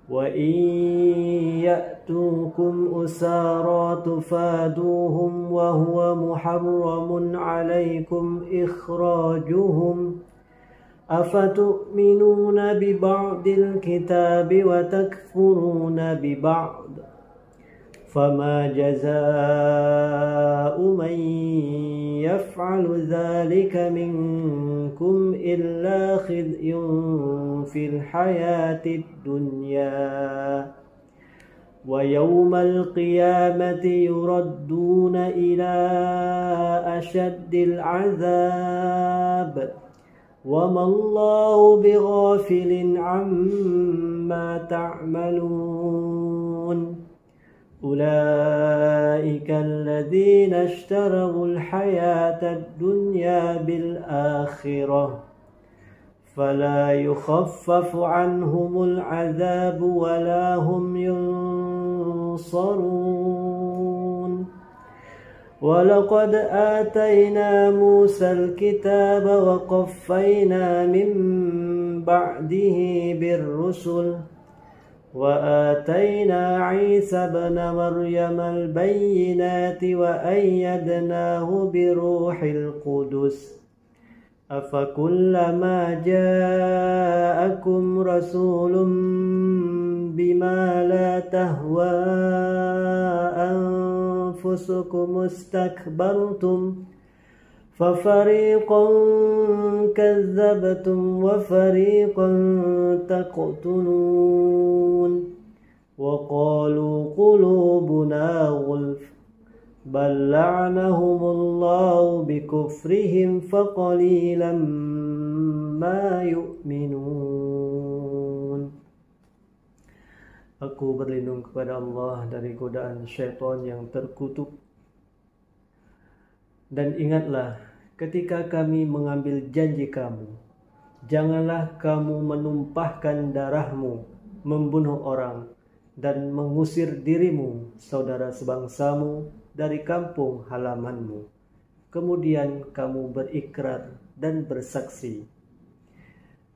وَإِنْ يَأْتُوكُمْ أُسَارَى تُفَادُوهُمْ وَهُوَ مُحَرَّمٌ عَلَيْكُمْ إِخْرَاجُهُمْ أَفَتُؤْمِنُونَ بِبَعْضِ الْكِتَابِ وَتَكْفُرُونَ بِبَعْضٍ فَمَا جَزَاءُ مَنْ يَفْعَلُ ذَلِكَ مِنْكُمْ إِلَّا خِزْيٌ فِي الْحَيَاةِ الدُّنْيَا وَيَوْمَ الْقِيَامَةِ يُرَدُّونَ إِلَى أَشَدِّ الْعَذَابِ وَمَا اللَّهُ بِغَافِلٍ عَمَّا تَعْمَلُونَ أولئك الذين اشتروا الحياة الدنيا بالآخرة فلا يخفف عنهم العذاب ولا هم ينصرون ولقد آتينا موسى الكتاب وقفينا من بعده بالرسل وآتينا عيسى ابن مريم البينات وأيدناه بروح القدس أفكلما جاءكم رسول بما لا تهوى أنفسكم استكبرتم ففريقا كذبتم وفريقا تقتلون وقالوا قلوبنا غلف بل لعنهم الله بكفرهم فقليلا ما يؤمنون. Aku berlindung kepada Allah dari godaan syaitan yang terkutuk. Dan ingatlah ketika kami mengambil janji kamu, janganlah kamu menumpahkan darahmu, membunuh orang, dan mengusir dirimu, saudara sebangsamu, dari kampung halamanmu. Kemudian kamu berikrar dan bersaksi.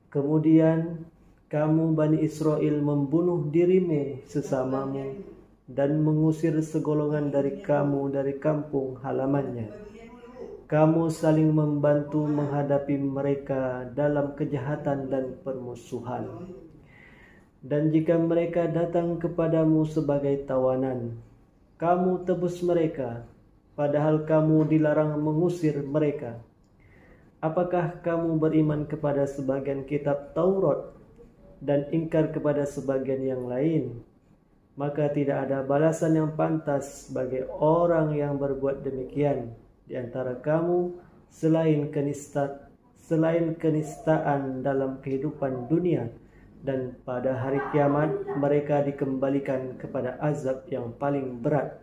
Kemudian kamu Bani Israel membunuh dirimu sesamamu dan mengusir segolongan dari kamu dari kampung halamannya. Kamu saling membantu menghadapi mereka dalam kejahatan dan permusuhan. Dan jika mereka datang kepadamu sebagai tawanan, kamu tebus mereka, padahal kamu dilarang mengusir mereka. Apakah kamu beriman kepada sebagian kitab Taurat dan ingkar kepada sebagian yang lain? Maka tidak ada balasan yang pantas bagi orang yang berbuat demikian di antara kamu selain kenistaan dalam kehidupan dunia, dan pada hari kiamat mereka dikembalikan kepada azab yang paling berat,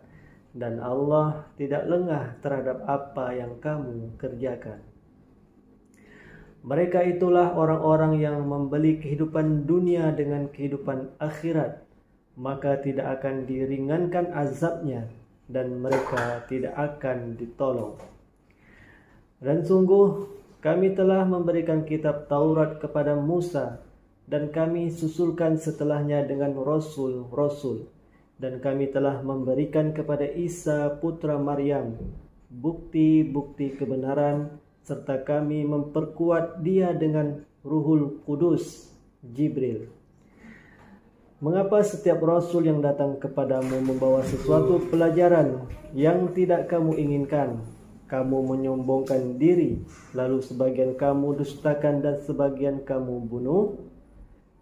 dan Allah tidak lengah terhadap apa yang kamu kerjakan. Mereka itulah orang-orang yang membeli kehidupan dunia dengan kehidupan akhirat, maka tidak akan diringankan azabnya dan mereka tidak akan ditolong. Dan sungguh kami telah memberikan kitab Taurat kepada Musa, dan kami susulkan setelahnya dengan rasul-rasul, dan kami telah memberikan kepada Isa putra Maryam bukti-bukti kebenaran, serta kami memperkuat dia dengan Ruhul Kudus, Jibril. Mengapa setiap rasul yang datang kepadamu membawa sesuatu pelajaran yang tidak kamu inginkan, kamu menyombongkan diri, lalu sebagian kamu dustakan dan sebagian kamu bunuh?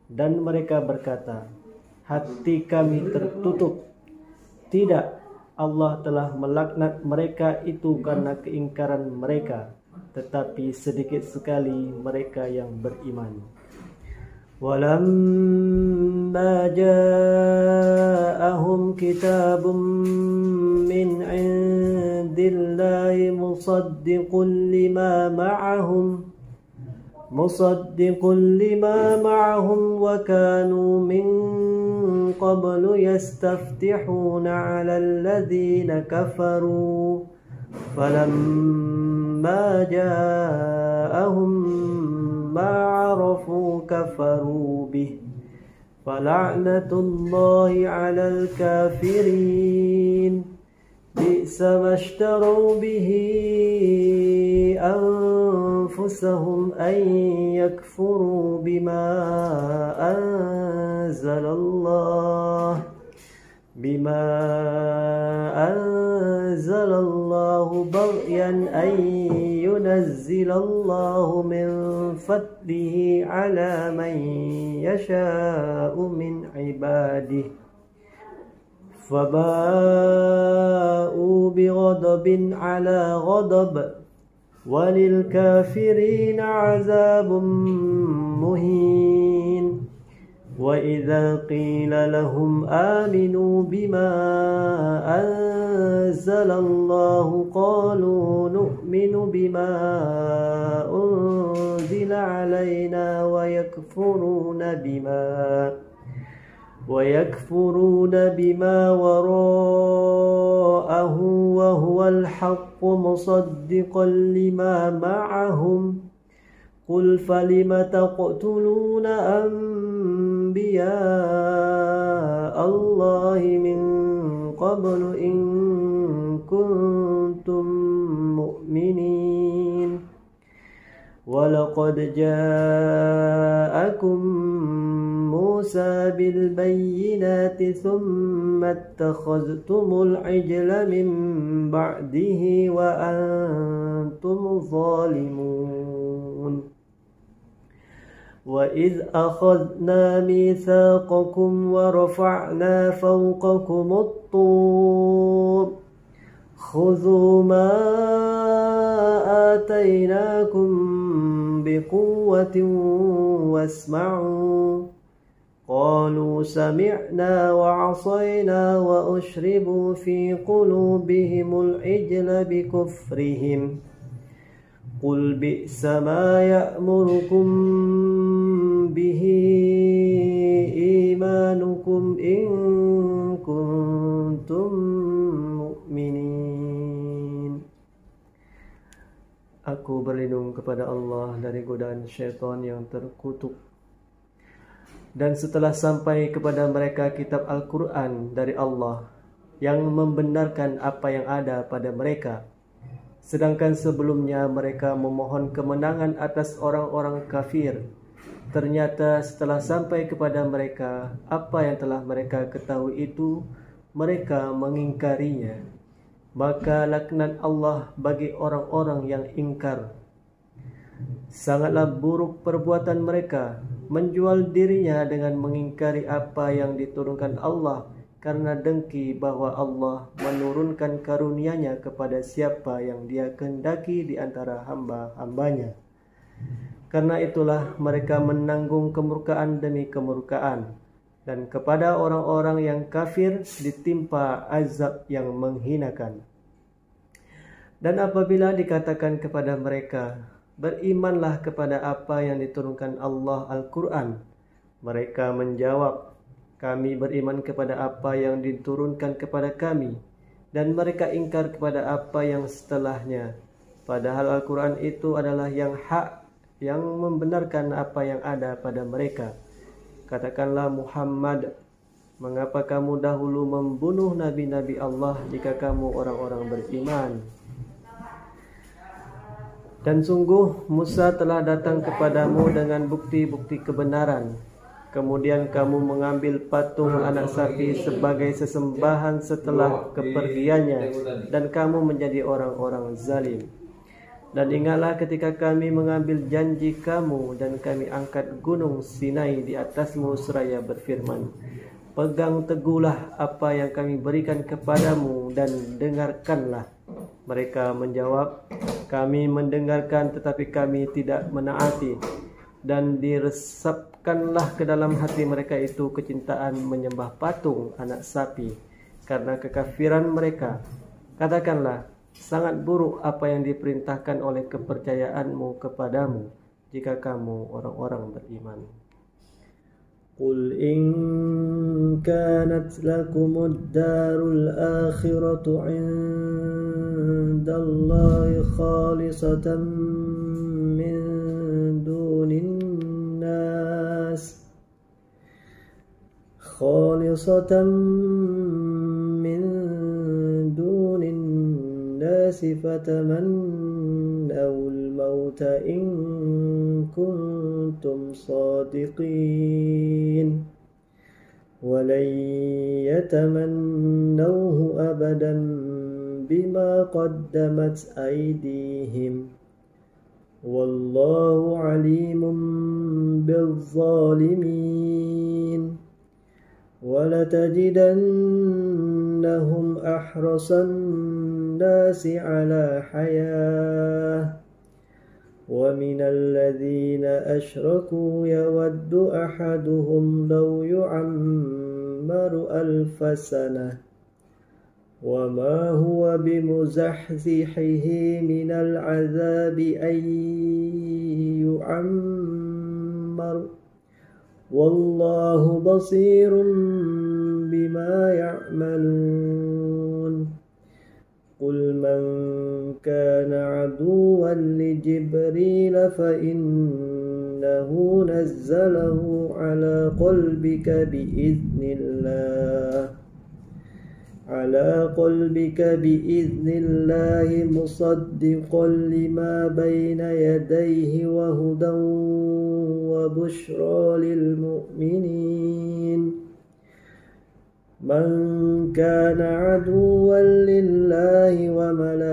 Dan mereka berkata, hati kami tertutup. Tidak, Allah telah melaknat mereka itu karena keingkaran mereka, tetapi sedikit sekali mereka yang beriman. وَلَمَّا جَاءَهُمْ كِتَابٌ مِّنْ عِندِ اللَّهِ مُصَدِّقٌ لِّمَا مَعَهُمْ وَكَانُوا مِن قَبْلُ يَسْتَفْتِحُونَ عَلَى الَّذِينَ كَفَرُوا فَلَمَّا جَاءَهُم مَّا عَرَفُوا كَفَرُوا بِهِ فَلَعْنَةُ اللَّهِ عَلَى الْكَافِرِينَ بِئْسَ مَا اشْتَرَوْا بِهِ أَنفُسَهُمْ أَن يَكْفُرُوا بِمَا أَنزَلَ اللَّهُ بَغْيًا أَن يُنَزِّلَ اللَّهُ مِن فَضْلِهِ عَلَى مَن يَشَاءُ مِنْ عِبَادِهِ فَبَاءُوا بِغَضَبٍ عَلَى غَضَبٍ وَلِلْكَافِرِينَ عَذَابٌ مُهِينٌ وَإِذَا قِيلَ لَهُمْ آمِنُوا بِمَا أَنزَلَ اللَّهُ قَالُوا نُؤْمِنُ بِمَا أُنزِلَ عَلَيْنَا وَيَكْفُرُونَ بِمَا وَرَاءَهُ وَهُوَ الْحَقُّ مُصَدِّقًا لِّمَا مَعَهُمْ قُلْ فَلِمَ تَقْتُلُونَ أَنبِيَاءَ اللَّهِ مِن قَبْلُ إِن كُنتُم مُّؤْمِنِينَ وَلَقَدْ جَاءَكُم مُّوسَى بِالْبَيِّنَاتِ ثُمَّ اتَّخَذْتُمُ الْعِجْلَ مِن بَعْدِهِ وَأَنتُمْ ظَالِمُونَ وَإِذْ أَخَذْنَا مِيثَاقَكُمْ وَرَفَعْنَا فَوْقَكُمُ الطُّورَ خُذُوا مَا آتَيْنَاكُمْ بِقُوَّةٍ وَاسْمَعُوا قَالُوا سَمِعْنَا وَعَصَيْنَا وَأُشْرِبُوا فِي قُلُوبِهِمُ الْعِجْلَ بِكُفْرِهِمْ قُلْ بِئْسَ مَا يَأْمُرُكُمْ بِهِ إِيمَانُكُمْ إِن كُنتُم مُّؤْمِنِينَ Aku berlindung kepada Allah dari godaan syaitan yang terkutuk. Dan setelah sampai kepada mereka kitab Al-Quran dari Allah yang membenarkan apa yang ada pada mereka, sedangkan sebelumnya mereka memohon kemenangan atas orang-orang kafir, ternyata setelah sampai kepada mereka apa yang telah mereka ketahui itu, mereka mengingkarinya. Maka laknat Allah bagi orang-orang yang ingkar. Sangatlah buruk perbuatan mereka menjual dirinya dengan mengingkari apa yang diturunkan Allah karena dengki bahwa Allah menurunkan karunia-Nya kepada siapa yang Dia kehendaki di antara hamba-hambanya. Karena itulah mereka menanggung kemurkaan demi kemurkaan, dan kepada orang-orang yang kafir ditimpa azab yang menghinakan. Dan apabila dikatakan kepada mereka, berimanlah kepada apa yang diturunkan Allah Al-Quran, mereka menjawab, kami beriman kepada apa yang diturunkan kepada kami, dan mereka ingkar kepada apa yang setelahnya. Padahal Al-Quran itu adalah yang hak, yang membenarkan apa yang ada pada mereka. Katakanlah Muhammad, mengapa kamu dahulu membunuh nabi-nabi Allah jika kamu orang-orang beriman? Dan sungguh Musa telah datang kepadamu dengan bukti-bukti kebenaran. Kemudian kamu mengambil patung anak sapi sebagai sesembahan setelah kepergiannya, dan kamu menjadi orang-orang zalim. Dan ingatlah ketika kami mengambil janji kamu dan kami angkat gunung Sinai di atasmu seraya berfirman, pegang teguhlah apa yang kami berikan kepadamu dan dengarkanlah. Mereka menjawab, kami mendengarkan tetapi kami tidak menaati. Dan diresapkanlah ke dalam hati mereka itu kecintaan menyembah patung anak sapi karena kekafiran mereka. Katakanlah, sangat buruk apa yang diperintahkan oleh kepercayaanmu kepadamu jika kamu orang-orang beriman. Qul in kanat lakumud darul akhiratu 'indallahi khalisatan min dunin nas فتمنوا الموت إن كنتم صادقين ولن يتمنوه أبدا بما قدمت أيديهم والله عليم بالظالمين ولتجدنهم أحرص الناس على حياة ومن الذين أشركوا يود أحدهم لو يعمر 1000 سنة وما هو بمزحزحه من العذاب أن يعمر والله بصير بما يعملون قل من كان عدوا لجبريل فإنه نزله على قلبك بإذن الله مصدقا لما بين يديه وهدى وبشرى للمؤمنين من كان عدوا لله وملائكته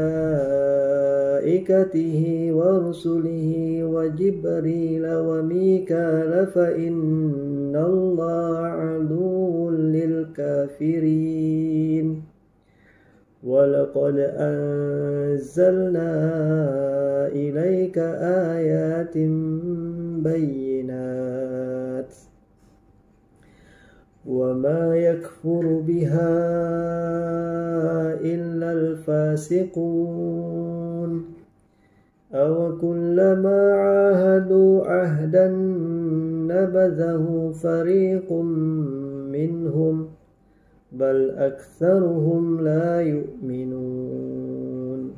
ورسله وجبريل وميكال فإن الله عدو للكافرين ولقد أنزلنا إليك آيات بينات وما يكفر بها إلا الفاسقون أو كلما عاهدوا عهدا نبذه فريق منهم بل أكثرهم لا يؤمنون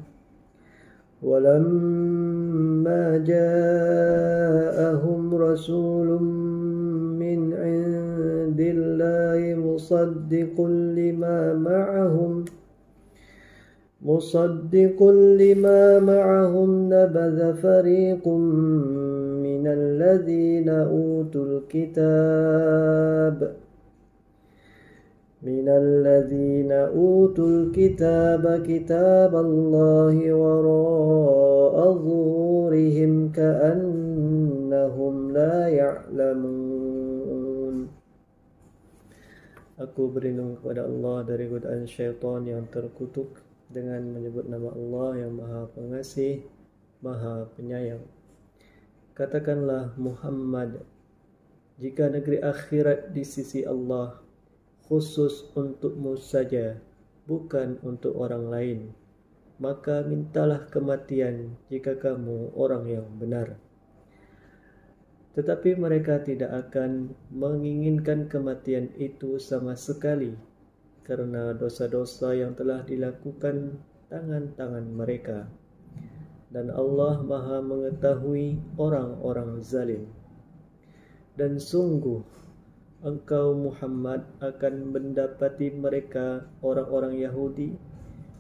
ولما جاءهم رسول من عند الله مصدق لما معهم نبذ فريق من الذين أوتوا الكتاب كتاب الله وراء ظهورهم كأنهم لا يعلمون. Aku berlindung kepada Allah dari godaan syaitan yang terkutuk dengan menyebut nama Allah yang Maha Pengasih, Maha Penyayang. Katakanlah Muhammad, jika negeri akhirat di sisi Allah khusus untukmu saja, bukan untuk orang lain, maka mintalah kematian jika kamu orang yang benar. Tetapi mereka tidak akan menginginkan kematian itu sama sekali, karena dosa-dosa yang telah dilakukan tangan-tangan mereka. Dan Allah Maha mengetahui orang-orang zalim. Dan sungguh engkau Muhammad akan mendapati mereka orang-orang Yahudi,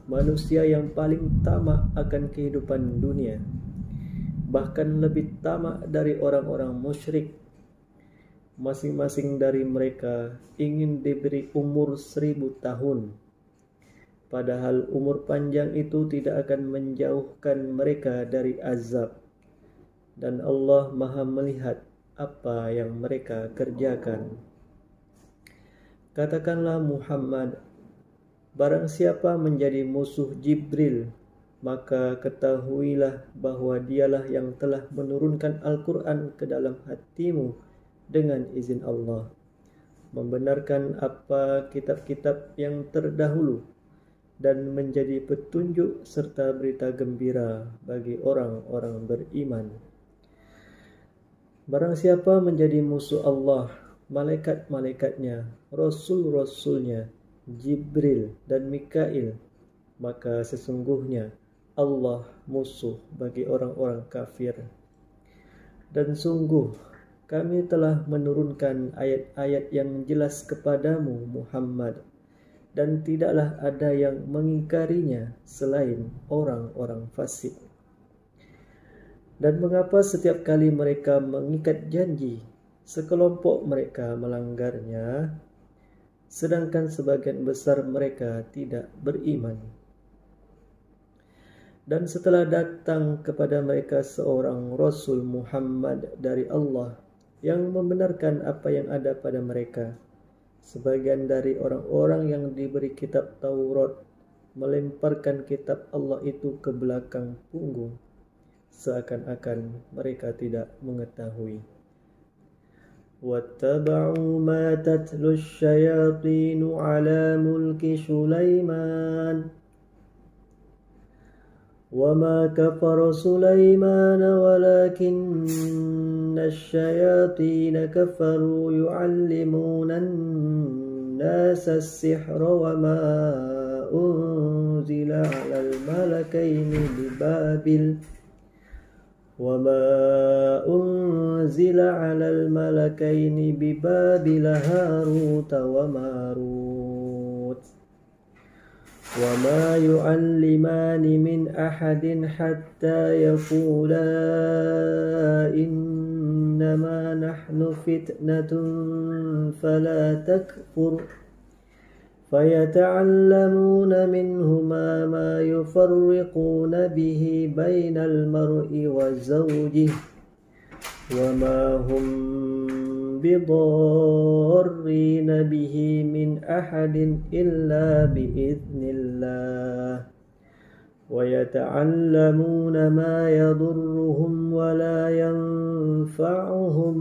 manusia yang paling tamak akan kehidupan dunia, bahkan lebih tamak dari orang-orang musyrik. Masing-masing dari mereka ingin diberi umur 1000 tahun, padahal umur panjang itu tidak akan menjauhkan mereka dari azab. Dan Allah Maha melihat apa yang mereka kerjakan. Katakanlah Muhammad, barang siapa menjadi musuh Jibril, maka ketahuilah bahwa dialah yang telah menurunkan Al-Quran ke dalam hatimu dengan izin Allah, membenarkan apa kitab-kitab yang terdahulu dan menjadi petunjuk serta berita gembira bagi orang-orang beriman. Barang siapa menjadi musuh Allah, malaikat-malaikatnya, rasul-rasulnya, Jibril dan Mikail, maka sesungguhnya Allah musuh bagi orang-orang kafir. Dan sungguh kami telah menurunkan ayat-ayat yang jelas kepadamu Muhammad, dan tidaklah ada yang mengingkarinya selain orang-orang fasik. Dan mengapa setiap kali mereka mengikat janji, sekelompok mereka melanggarnya, sedangkan sebagian besar mereka tidak beriman? Dan setelah datang kepada mereka seorang Rasul Muhammad dari Allah yang membenarkan apa yang ada pada mereka, sebagian dari orang-orang yang diberi kitab Taurat melemparkan kitab Allah itu ke belakang punggung, seakan-akan mereka tidak mengetahui. وَاتَّبَعُوا مَا تَتْلُو الشَّيَاطِينُ عَلَى مُلْكِ سُلَيْمَانَ وَمَا كَفَرَ سُلَيْمَانَ وَلَكِنَّ الشَّيَاطِينَ كَفَرُوا يُعَلِّمُونَ النَّاسَ السِّحْرَ وَمَا أُنْزِلَ عَلَى الْمَلَكَيْنِ بِبَابِلَ هَارُوتَ وَمَارُوتَ وَمَا يُعَلِّمَانِ مِنْ أَحَدٍ حَتَّى يَقُولَا إِنَّمَا نَحْنُ فِتْنَةٌ فَلَا تَكْفُرْ فَيَتَعَلَّمُونَ مِنْهُمَا مَا يُفَرِّقُونَ بِهِ بَيْنَ الْمَرْءِ وَزَوْجِهِ وَمَا هُمْ بِضَارِّينَ بِهِ مِنْ أَحَدٍ إِلَّا بِإِذْنِ اللَّهِ وَيَتَعَلَّمُونَ مَا يَضُرُّهُمْ وَلَا يَنفَعُهُمْ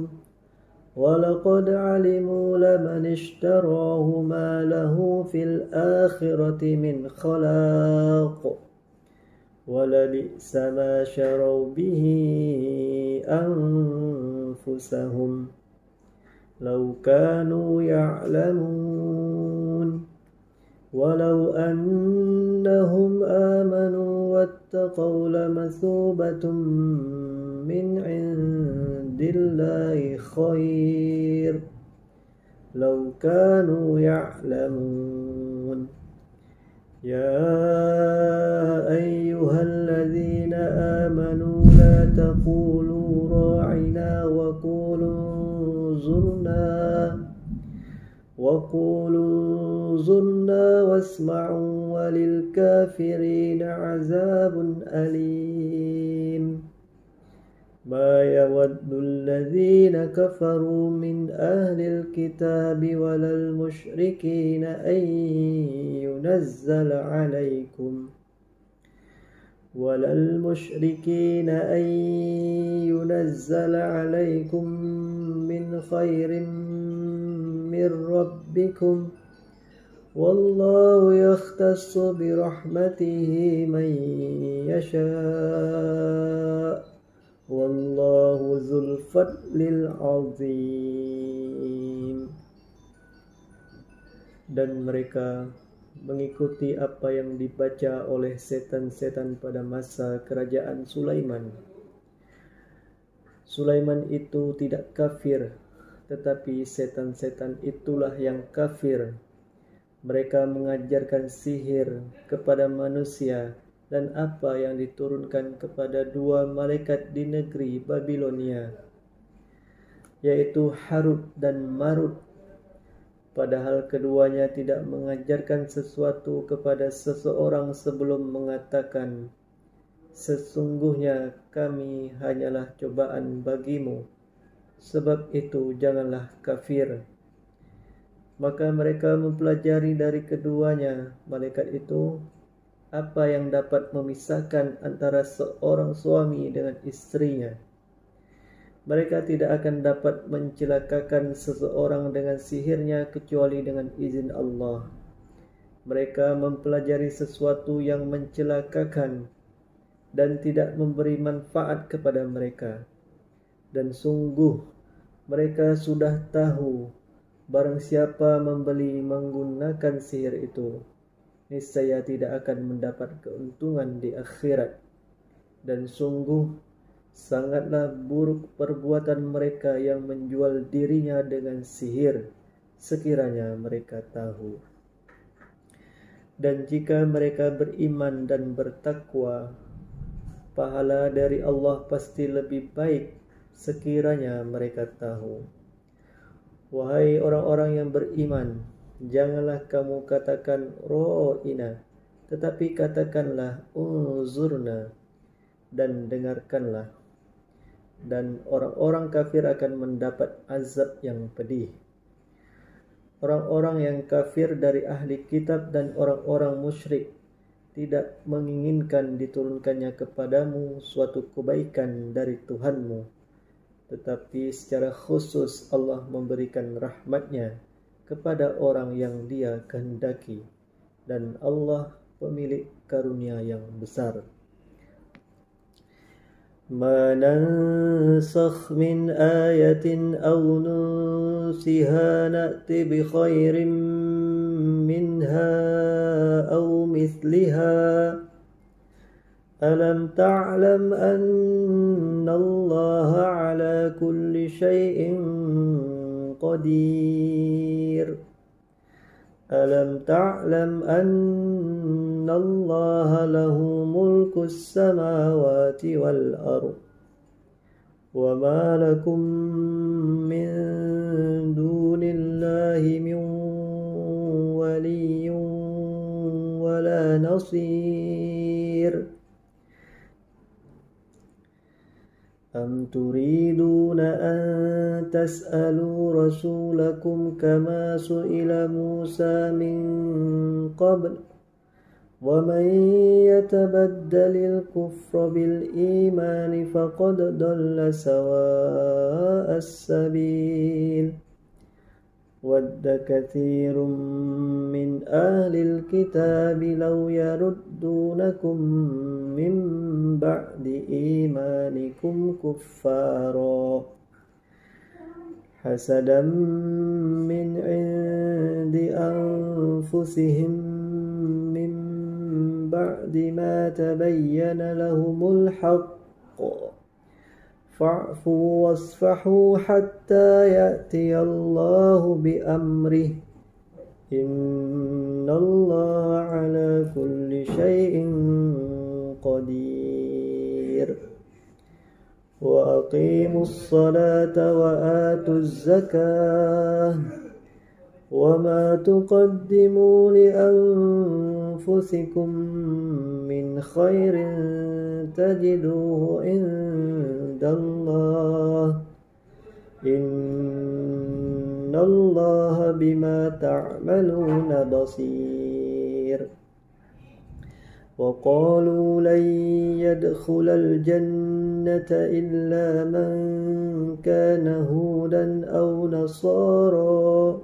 وَلَقَدْ عَلِمُوا لَمَنِ اشْتَرَاهُ مَا لَهُ فِي الْآخِرَةِ مِنْ خَلَاقٍ وَلَبِئْسَ مَا شَرَوْا بِهِ أَنفُسَهُمْ لَوْ كَانُوا يَعْلَمُونَ وَلَوْ أَنَّهُمْ آمَنُوا واتقوا لمثوبة من عند الله خير لو كانوا يعلمون يا أيها الذين آمنوا لا تقولوا راعنا وقولوا زرنا واسمعوا وللكافرين عذاب أليم ما يود الذين كفروا من أهل الكتاب ولا المشركين أن ينزل عليكم من خير من ربكم والله يختص برحمته من يشاء والله ذو الفضل العظيم. Dan mereka mengikuti apa yang dibaca oleh setan-setan pada masa kerajaan Sulaiman. Sulaiman itu tidak kafir, tetapi setan-setan itulah yang kafir. Mereka mengajarkan sihir kepada manusia dan apa yang diturunkan kepada dua malaikat di negeri Babilonia, yaitu Harut dan Marut. Padahal keduanya tidak mengajarkan sesuatu kepada seseorang sebelum mengatakan, sesungguhnya kami hanyalah cobaan bagimu, sebab itu janganlah kafir. Maka mereka mempelajari dari keduanya malaikat itu apa yang dapat memisahkan antara seorang suami dengan istrinya. Mereka tidak akan dapat mencelakakan seseorang dengan sihirnya kecuali dengan izin Allah. Mereka mempelajari sesuatu yang mencelakakan dan tidak memberi manfaat kepada mereka. Dan sungguh mereka sudah tahu barang siapa membeli menggunakan sihir itu, niscaya tidak akan mendapat keuntungan di akhirat. Dan sungguh sangatlah buruk perbuatan mereka yang menjual dirinya dengan sihir, sekiranya mereka tahu. Dan jika mereka beriman dan bertakwa, pahala dari Allah pasti lebih baik sekiranya mereka tahu. Wahai orang-orang yang beriman, janganlah kamu katakan ro'ina, tetapi katakanlah unzurna, dan dengarkanlah. Dan orang-orang kafir akan mendapat azab yang pedih. Orang-orang yang kafir dari ahli kitab dan orang-orang musyrik tidak menginginkan diturunkannya kepadamu suatu kebaikan dari Tuhanmu, tetapi secara khusus Allah memberikan rahmatnya kepada orang yang Dia kehendaki, dan Allah pemilik karunia yang besar. Ma nansakh min ayatin aw nunsiha na'ti bi khairin minha aw mithliha alam ta'lam anna Allah ala kulli shay'in qadir alam ta'lam anna Allah lahu mulku as-samawati wal ard wa ma lakum min dunillahi min waliyyin wa la nasir am turiduna an tas'alu rasulakum kama su'ila Musa min qabl wa man yatabaddalil kufra bil imani faqad dalla sawa'as sabil wadda katsirun min ahlil kitabi law yaruddunakum min ba'di imanikum kuffara hasadan min indi anfusihim min بعد ما تبين لهم الحق فاعفوا واصفحوا حتى يأتي الله بأمره إن الله على كل شيء قدير وأقيموا الصلاة وآتوا الزكاة وما تقدموا لأنفسكم من خير تجدوه عند الله إن الله بما تعملون بصير وقالوا لن يدخل الجنة إلا من كان هودا أو نصارى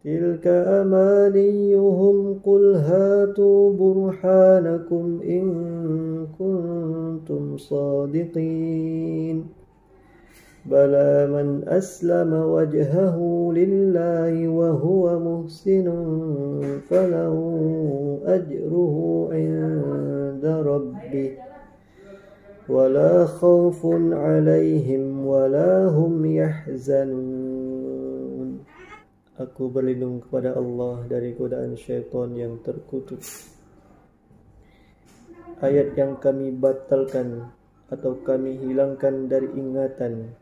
تلك أمانيهم قل هاتوا برهانكم إن كنتم صادقين بلى من أسلم وجهه لله وهو محسن فله أجره عند ربه ولا خوف عليهم ولا هم يحزنون. Aku berlindung kepada Allah dari godaan syaitan yang terkutuk. Ayat yang kami batalkan atau kami hilangkan dari ingatan,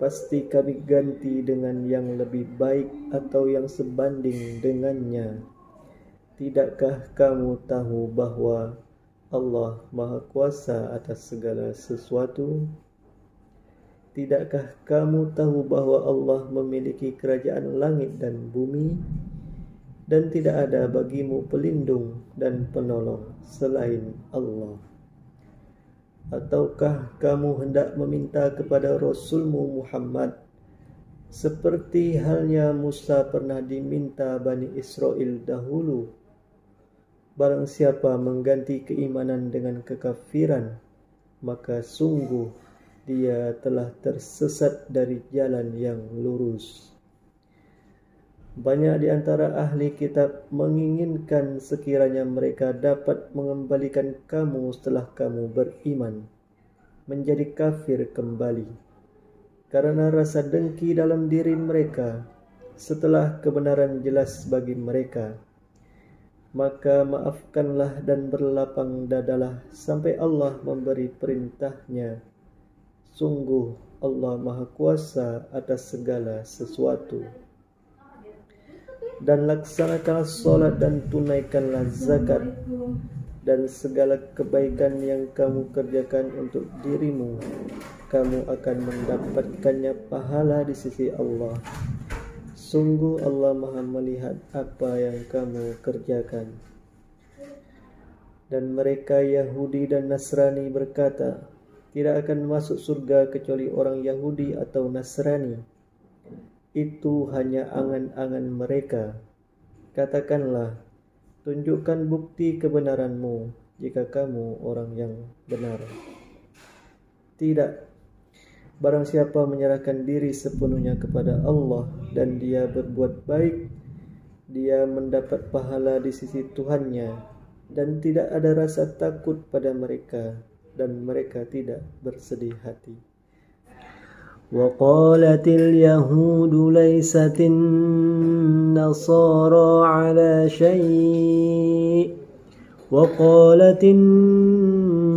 pasti kami ganti dengan yang lebih baik atau yang sebanding dengannya. Tidakkah kamu tahu bahwa Allah Maha Kuasa atas segala sesuatu? Tidakkah kamu tahu bahwa Allah memiliki kerajaan langit dan bumi, dan tidak ada bagimu pelindung dan penolong selain Allah? Ataukah kamu hendak meminta kepada Rasulmu Muhammad seperti halnya Musa pernah diminta Bani Israel dahulu? Barang siapa mengganti keimanan dengan kekafiran, maka sungguh dia telah tersesat dari jalan yang lurus. Banyak di antara ahli kitab menginginkan sekiranya mereka dapat mengembalikan kamu setelah kamu beriman, menjadi kafir kembali, karena rasa dengki dalam diri mereka setelah kebenaran jelas bagi mereka. Maka maafkanlah dan berlapang dadalah sampai Allah memberi perintahnya. Sungguh Allah Maha Kuasa atas segala sesuatu. Dan laksanakanlah solat dan tunaikanlah zakat, dan segala kebaikan yang kamu kerjakan untuk dirimu, kamu akan mendapatkannya pahala di sisi Allah. Sungguh Allah Maha melihat apa yang kamu kerjakan. Dan mereka Yahudi dan Nasrani berkata, tidak akan masuk surga kecuali orang Yahudi atau Nasrani. Itu hanya angan-angan mereka. Katakanlah, tunjukkan bukti kebenaranmu jika kamu orang yang benar. Tidak, barang siapa menyerahkan diri sepenuhnya kepada Allah dan dia berbuat baik, dia mendapat pahala di sisi Tuhannya, dan tidak ada rasa takut pada mereka, dan mereka tidak bersedih hati. وقالت اليهود ليست النصارى على شيء وقالت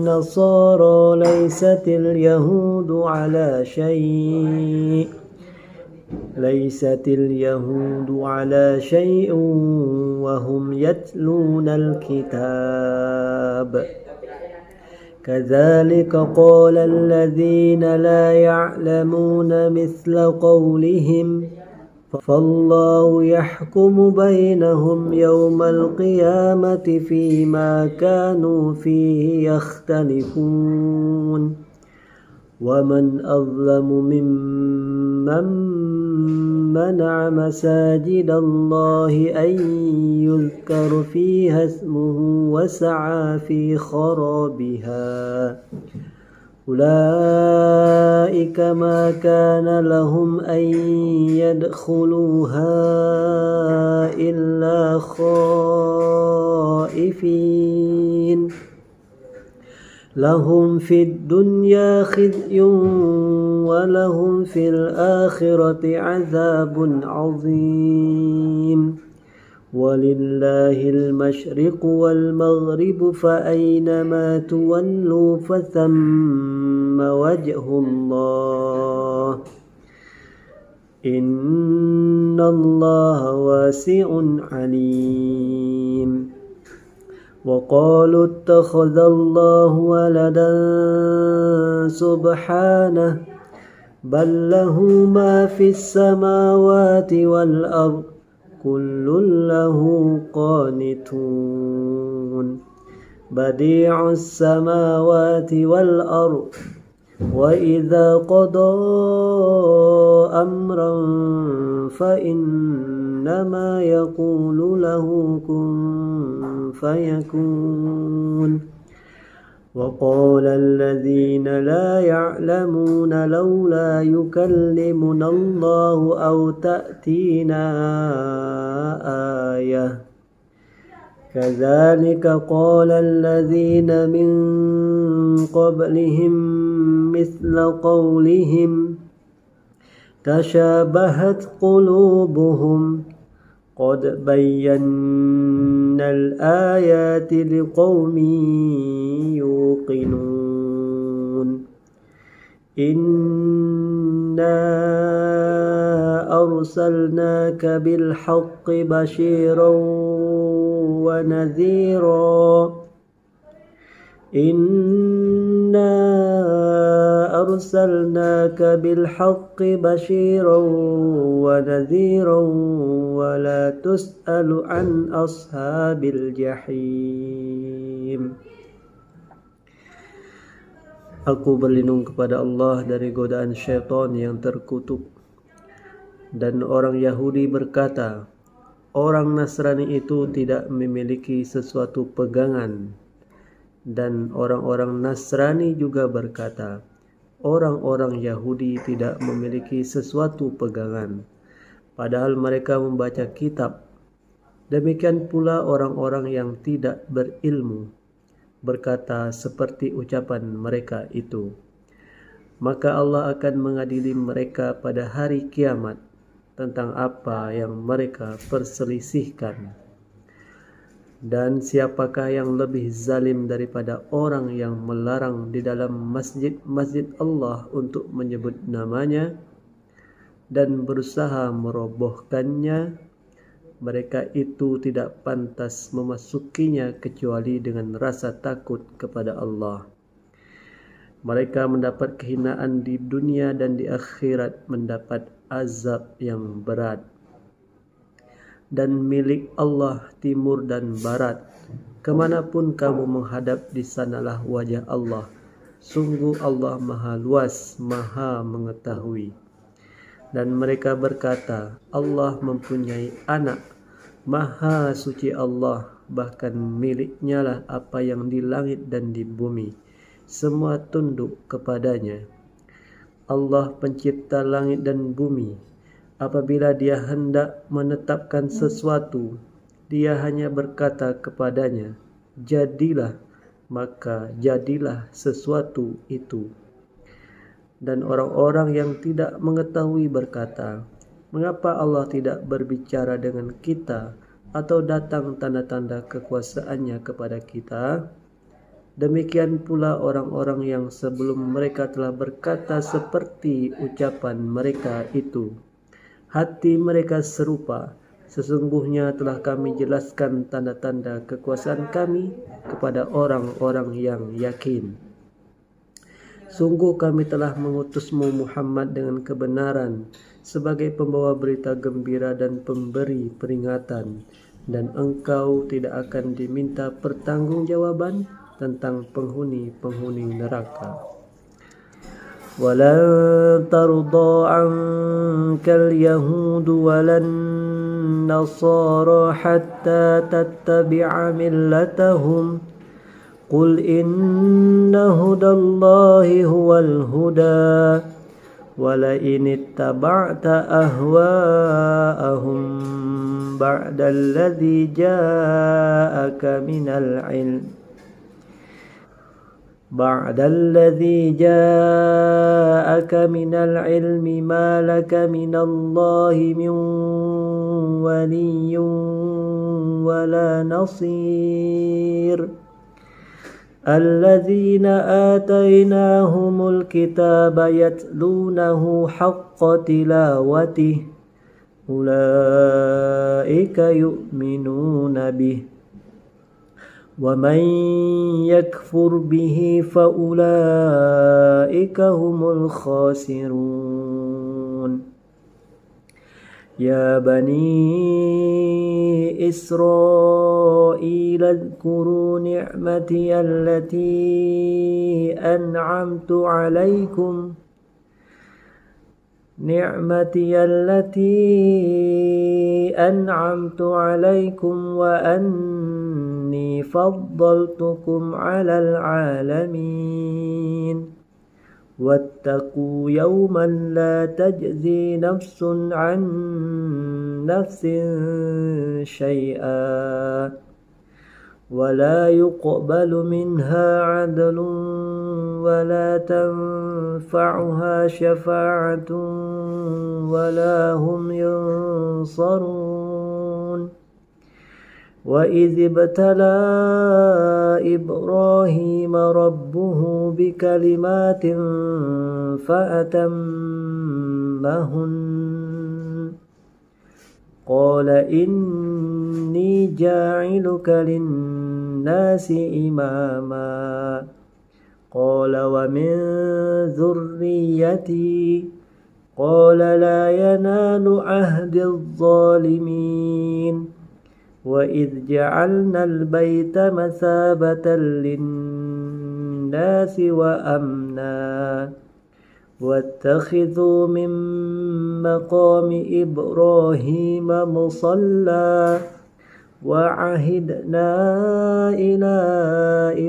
النصارى ليست اليهود على شيء ليست اليهود على شيء وهم يتلون الكتاب كذلك قال الذين لا يعلمون مثل قولهم فالله يحكم بينهم يوم القيامة فيما كانوا فيه يختلفون ومن أظلم ممن منع مساجد الله أن يذكر فيها اسمه وسعى في خرابها أولئك ما كان لهم أن يدخلوها إلا خائفين لهم في الدنيا خزي ولهم في الآخرة عذاب عظيم ولله المشرق والمغرب فأينما تولوا فثم وجه الله إن الله واسع عليم وقالوا اتخذ الله ولدا سبحانه بل له ما في السماوات والأرض كل له قانتون بديع السماوات والأرض وإذا قضى أمرا فإنما يقول له كن فيكون وقال الذين لا يعلمون لولا يكلمنا الله أو تأتينا آية كذلك قال الذين من قبلهم مثل قولهم تشابهت قلوبهم قد بينا الآيات لقوم يوقنون إنا أرسلناك بالحق بشيرا ونذيرا إنا أرسلناك بالحق بشيرا ونذيرا ولا تسأل عن أصحاب الجحيم. Aku berlindung kepada Allah dari godaan syaitan yang terkutuk. Dan orang Yahudi berkata, orang Nasrani itu tidak memiliki sesuatu pegangan. Dan orang-orang Nasrani juga berkata, orang-orang Yahudi tidak memiliki sesuatu pegangan, padahal mereka membaca kitab. Demikian pula orang-orang yang tidak berilmu berkata seperti ucapan mereka itu. Maka Allah akan mengadili mereka pada hari kiamat tentang apa yang mereka perselisihkan. Dan siapakah yang lebih zalim daripada orang yang melarang di dalam masjid-masjid Allah untuk menyebut namanya dan berusaha merobohkannya? Mereka itu tidak pantas memasukinya kecuali dengan rasa takut kepada Allah. Mereka mendapat kehinaan di dunia dan di akhirat mendapat azab yang berat. Dan milik Allah timur dan barat, kemanapun kamu menghadap, di sanalah wajah Allah. Sungguh Allah maha luas, maha mengetahui. Dan mereka berkata, Allah mempunyai anak. Maha suci Allah, bahkan miliknya lah apa yang di langit dan di bumi. Semua tunduk kepadanya. Allah pencipta langit dan bumi. Apabila dia hendak menetapkan sesuatu, dia hanya berkata kepadanya, jadilah, maka jadilah sesuatu itu. Dan orang-orang yang tidak mengetahui berkata, mengapa Allah tidak berbicara dengan kita atau datang tanda-tanda kekuasaannya kepada kita? Demikian pula orang-orang yang sebelum mereka telah berkata seperti ucapan mereka itu. Hati mereka serupa, sesungguhnya telah kami jelaskan tanda-tanda kekuasaan kami kepada orang-orang yang yakin. Sungguh kami telah mengutusmu Muhammad dengan kebenaran sebagai pembawa berita gembira dan pemberi peringatan, dan engkau tidak akan diminta pertanggungjawaban tentang penghuni-penghuni neraka. Walan tarda ankal yahud walan nasara hatta tattabi'a millatahum قل إن هدى الله هو الهدى ولئن اتبعت أهواءهم بعد الذي جاءك من العلم ما لك من الله من ولي ولا نصير الذين آتيناهم الكتاب يتلونه حق تلاوته أولئك يؤمنون به ومن يكفر به فأولئك هم الخاسرون يا بني إسرائيل اذكروا نعمتي التي أنعمت عليكم وأني فضلتكم على العالمين واتقوا يوما لا تجزي نفس عن نفس شيئا ولا يقبل منها عدل ولا تنفعها شفاعة ولا هم ينصرون وإذ ابتلى إبراهيم ربه بكلمات فأتمهن قال إني جاعلك للناس إماما قال ومن ذريتي قال لا ينال عهد الظالمين وإذ جعلنا البيت مثابة للناس وأمنا واتخذوا من مقام إبراهيم مصلى وعهدنا إلى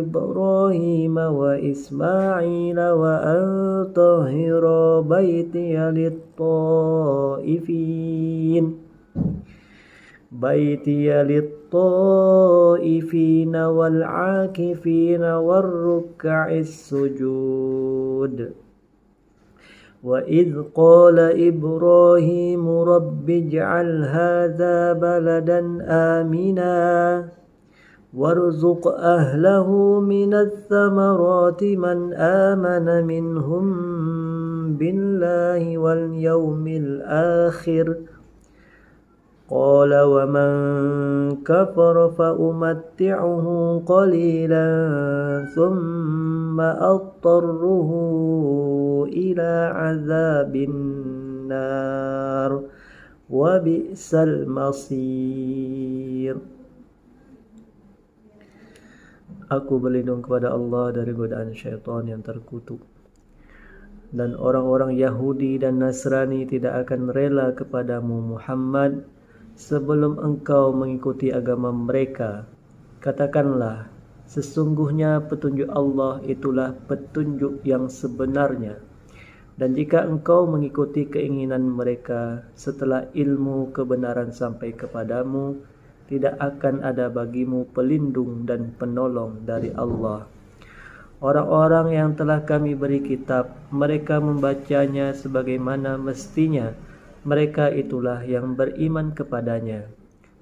إبراهيم وإسماعيل وأن طهرا بيتي للطائفين والعاكفين والركع السجود وإذ قال إبراهيم رب اجعل هذا بلدا آمنا وارزق أهله من الثمرات من آمن منهم بالله واليوم الآخر قال ومن كفر فأمتعه قليلا ثم أضطره إلى عذاب النار وبئس المصير. Aku berlindung kepada Allah dari godaan syaitan yang terkutuk. Dan orang-orang Yahudi dan Nasrani tidak akan rela kepadamu Muhammad sebelum engkau mengikuti agama mereka. Katakanlah, sesungguhnya petunjuk Allah itulah petunjuk yang sebenarnya. Dan jika engkau mengikuti keinginan mereka setelah ilmu kebenaran sampai kepadamu, tidak akan ada bagimu pelindung dan penolong dari Allah. Orang-orang yang telah kami beri kitab, mereka membacanya sebagaimana mestinya. Mereka itulah yang beriman kepadanya.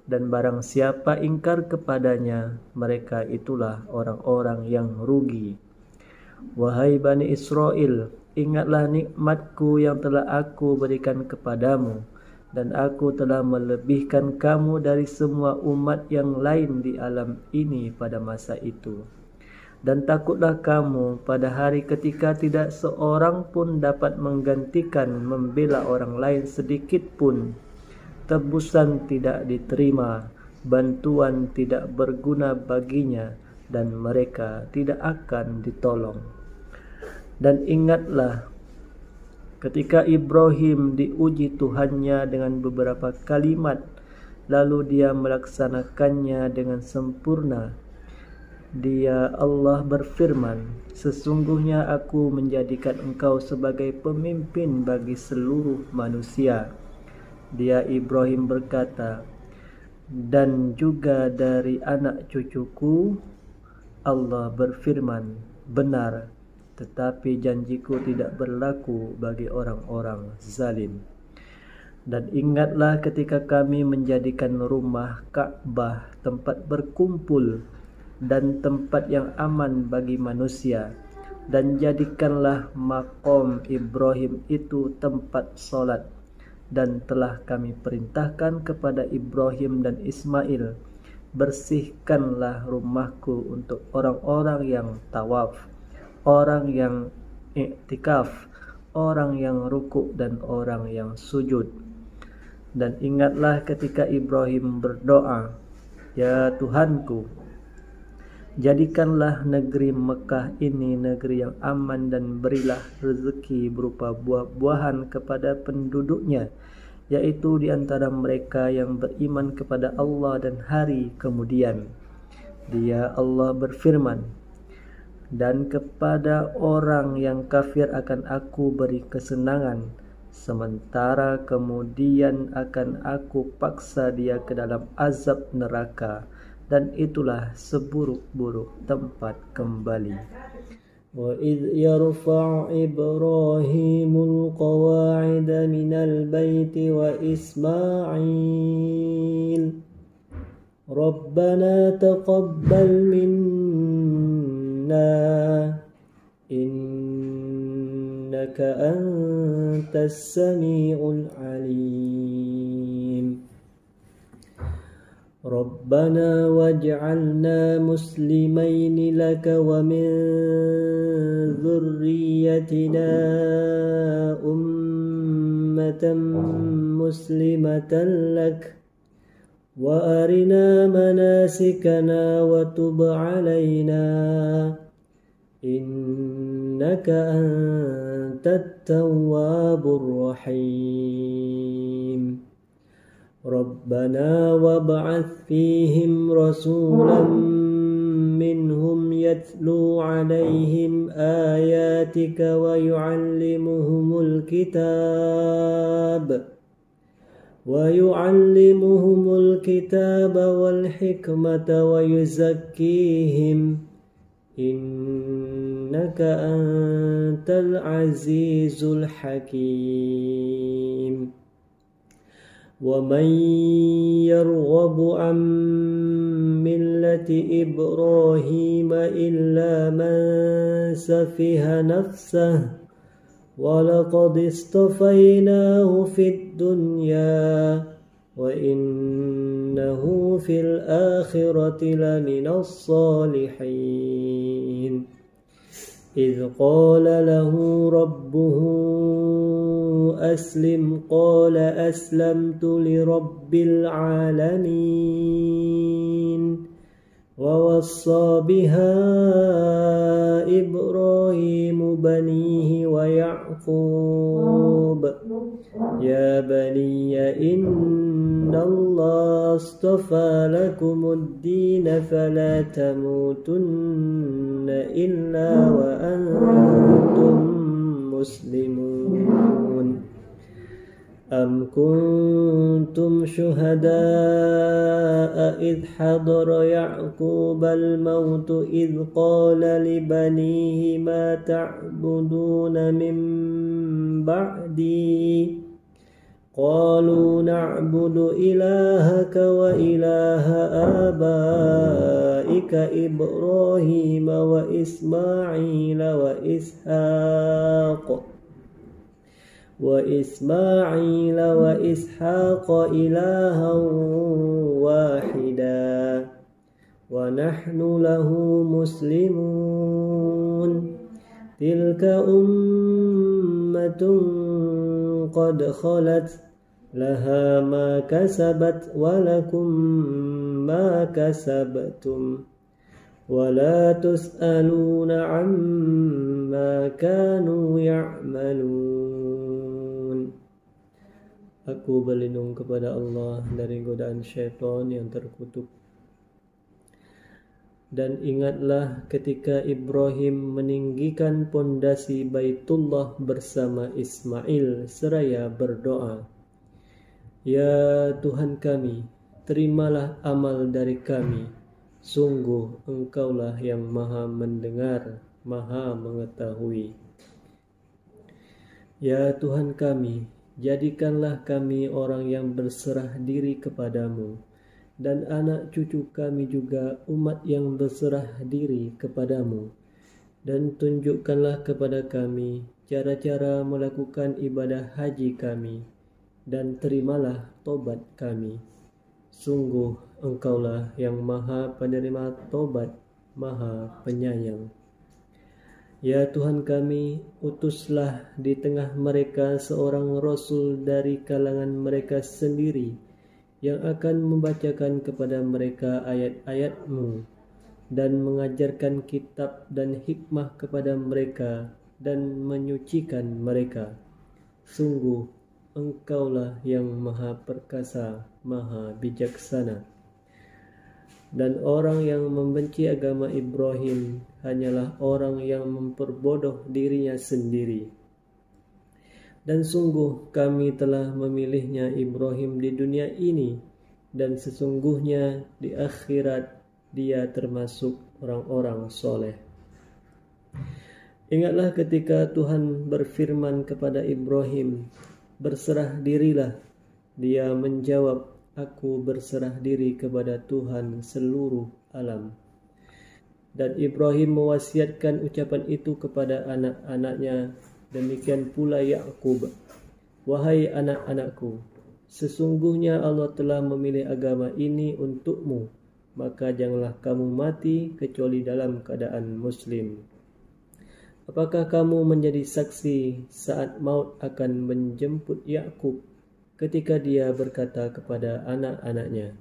Dan barang siapa ingkar kepadanya, mereka itulah orang-orang yang rugi. Wahai Bani Israel, ingatlah nikmatku yang telah aku berikan kepadamu. Dan aku telah melebihkan kamu dari semua umat yang lain di alam ini pada masa itu. Dan takutlah kamu pada hari ketika tidak seorang pun dapat menggantikan membela orang lain sedikit pun. Tebusan tidak diterima, bantuan tidak berguna baginya, dan mereka tidak akan ditolong. Dan ingatlah ketika Ibrahim diuji Tuhannya dengan beberapa kalimat, lalu dia melaksanakannya dengan sempurna. Dia Allah berfirman, sesungguhnya aku menjadikan engkau sebagai pemimpin bagi seluruh manusia. Dia Ibrahim berkata, dan juga dari anak cucuku. Allah berfirman, benar, tetapi janjiku tidak berlaku bagi orang-orang zalim. Dan ingatlah ketika kami menjadikan rumah Ka'bah tempat berkumpul dan tempat yang aman bagi manusia, dan jadikanlah maqam Ibrahim itu tempat solat, dan telah kami perintahkan kepada Ibrahim dan Ismail, bersihkanlah rumahku untuk orang-orang yang tawaf, orang yang iktikaf, orang yang rukuk dan orang yang sujud. Dan ingatlah ketika Ibrahim berdoa, ya Tuhanku, jadikanlah negeri Mekah ini negeri yang aman dan berilah rezeki berupa buah-buahan kepada penduduknya, yaitu di antara mereka yang beriman kepada Allah dan hari kemudian. Dia Allah berfirman, dan kepada orang yang kafir akan aku beri kesenangan, sementara kemudian akan aku paksa dia ke dalam azab neraka, dan itulah seburuk-buruk tempat kembali. وَإِذْ يَرْفَعُ إِبْرَاهِيمُ الْقَوَاعِدَ مِنَ الْبَيْتِ وَإِسْمَاعِيلُ رَبَّنَا تَقَبَّلْ مِنَّا إِنَّكَ أَنْتَ السَّمِيعُ الْعَلِيمُ رَبَّنَا وَاجْعَلْنَا مُسْلِمَيْنِ لَكَ وَمِنْ ذُرِّيَّتِنَا أُمَّةً مُسْلِمَةً لَكَ وَأَرِنَا مَنَاسِكَنَا وَتُبْ عَلَيْنَا إِنَّكَ أَنْتَ التَّوَّابُ الرَّحِيمُ رَبَّنَا وَابْعَثْ فِيهِمْ رَسُولًا مِّنْهُمْ يَتْلُو عَلَيْهِمْ آيَاتِكَ وَيُعَلِّمُهُمُ الْكِتَابَ وَالْحِكْمَةَ وَيُزَكِّيهِمْ إِنَّكَ أَنْتَ الْعَزِيزُ الْحَكِيمُ وَمَنْ يَرْغَبُ عَنْ مِلَّةِ إِبْرَاهِيمَ إِلَّا مَنْ سَفِهَ نَفْسَهُ وَلَقَدِ اصْطَفَيْنَاهُ فِي الدُّنْيَا وَإِنَّهُ فِي الْآخِرَةِ لَمِنَ الصَّالِحِينَ إِذْ قَالَ لَهُ رَبُّهُ أَسْلِمْ قَالَ أَسْلَمْتُ لِرَبِّ الْعَالَمِينَ وَوَصَّى بِهَا إِبْرَاهِيمُ بَنِيهِ وَيَعْقُوبُ يَا بَنِيَّ إِنَّ اللَّهَ اصْطَفَى لَكُمُ الدِّينَ فَلَا تَمُوتُنَّ إِلَّا وَأَنْتُمْ مسلمون أم كنتم شهداء إذ حضر يعقوب الموت إذ قال لبنيه ما تعبدون من بعدي قالوا نعبد إلهك وإله آبائك إبراهيم وإسماعيل وإسحاق إلها واحدا ونحن له مسلمون تلك أمة قد خلت لها ما كسبت ولكم ما كسبتم ولا تسألون عما كانوا يعملون. Aku berlindung kepada Allah dari godaan syaitan yang terkutuk. Dan ingatlah ketika Ibrahim meninggikan pondasi Baitullah bersama Ismail seraya berdoa, Ya Tuhan kami, terimalah amal dari kami. Sungguh Engkaulah yang maha mendengar, maha mengetahui. Ya Tuhan kami, jadikanlah kami orang yang berserah diri kepadamu, dan anak cucu kami juga umat yang berserah diri kepadamu. Dan tunjukkanlah kepada kami cara-cara melakukan ibadah haji kami, dan terimalah tobat kami. Sungguh Engkaulah yang maha penerima tobat, maha penyayang. Ya Tuhan kami, utuslah di tengah mereka seorang Rasul dari kalangan mereka sendiri, yang akan membacakan kepada mereka ayat-ayat-Mu dan mengajarkan kitab dan hikmah kepada mereka dan menyucikan mereka. Sungguh Engkaulah yang maha perkasa, maha bijaksana. Dan orang yang membenci agama Ibrahim hanyalah orang yang memperbodoh dirinya sendiri. Dan sungguh kami telah memilihnya Ibrahim di dunia ini, dan sesungguhnya di akhirat dia termasuk orang-orang soleh. Ingatlah ketika Tuhan berfirman kepada Ibrahim, berserah dirilah. Dia menjawab, aku berserah diri kepada Tuhan seluruh alam. Dan Ibrahim mewasiatkan ucapan itu kepada anak-anaknya. Demikian pula Yakub, wahai anak-anakku, sesungguhnya Allah telah memilih agama ini untukmu, maka janganlah kamu mati kecuali dalam keadaan muslim. Apakah kamu menjadi saksi saat maut akan menjemput Yakub ketika dia berkata kepada anak-anaknya,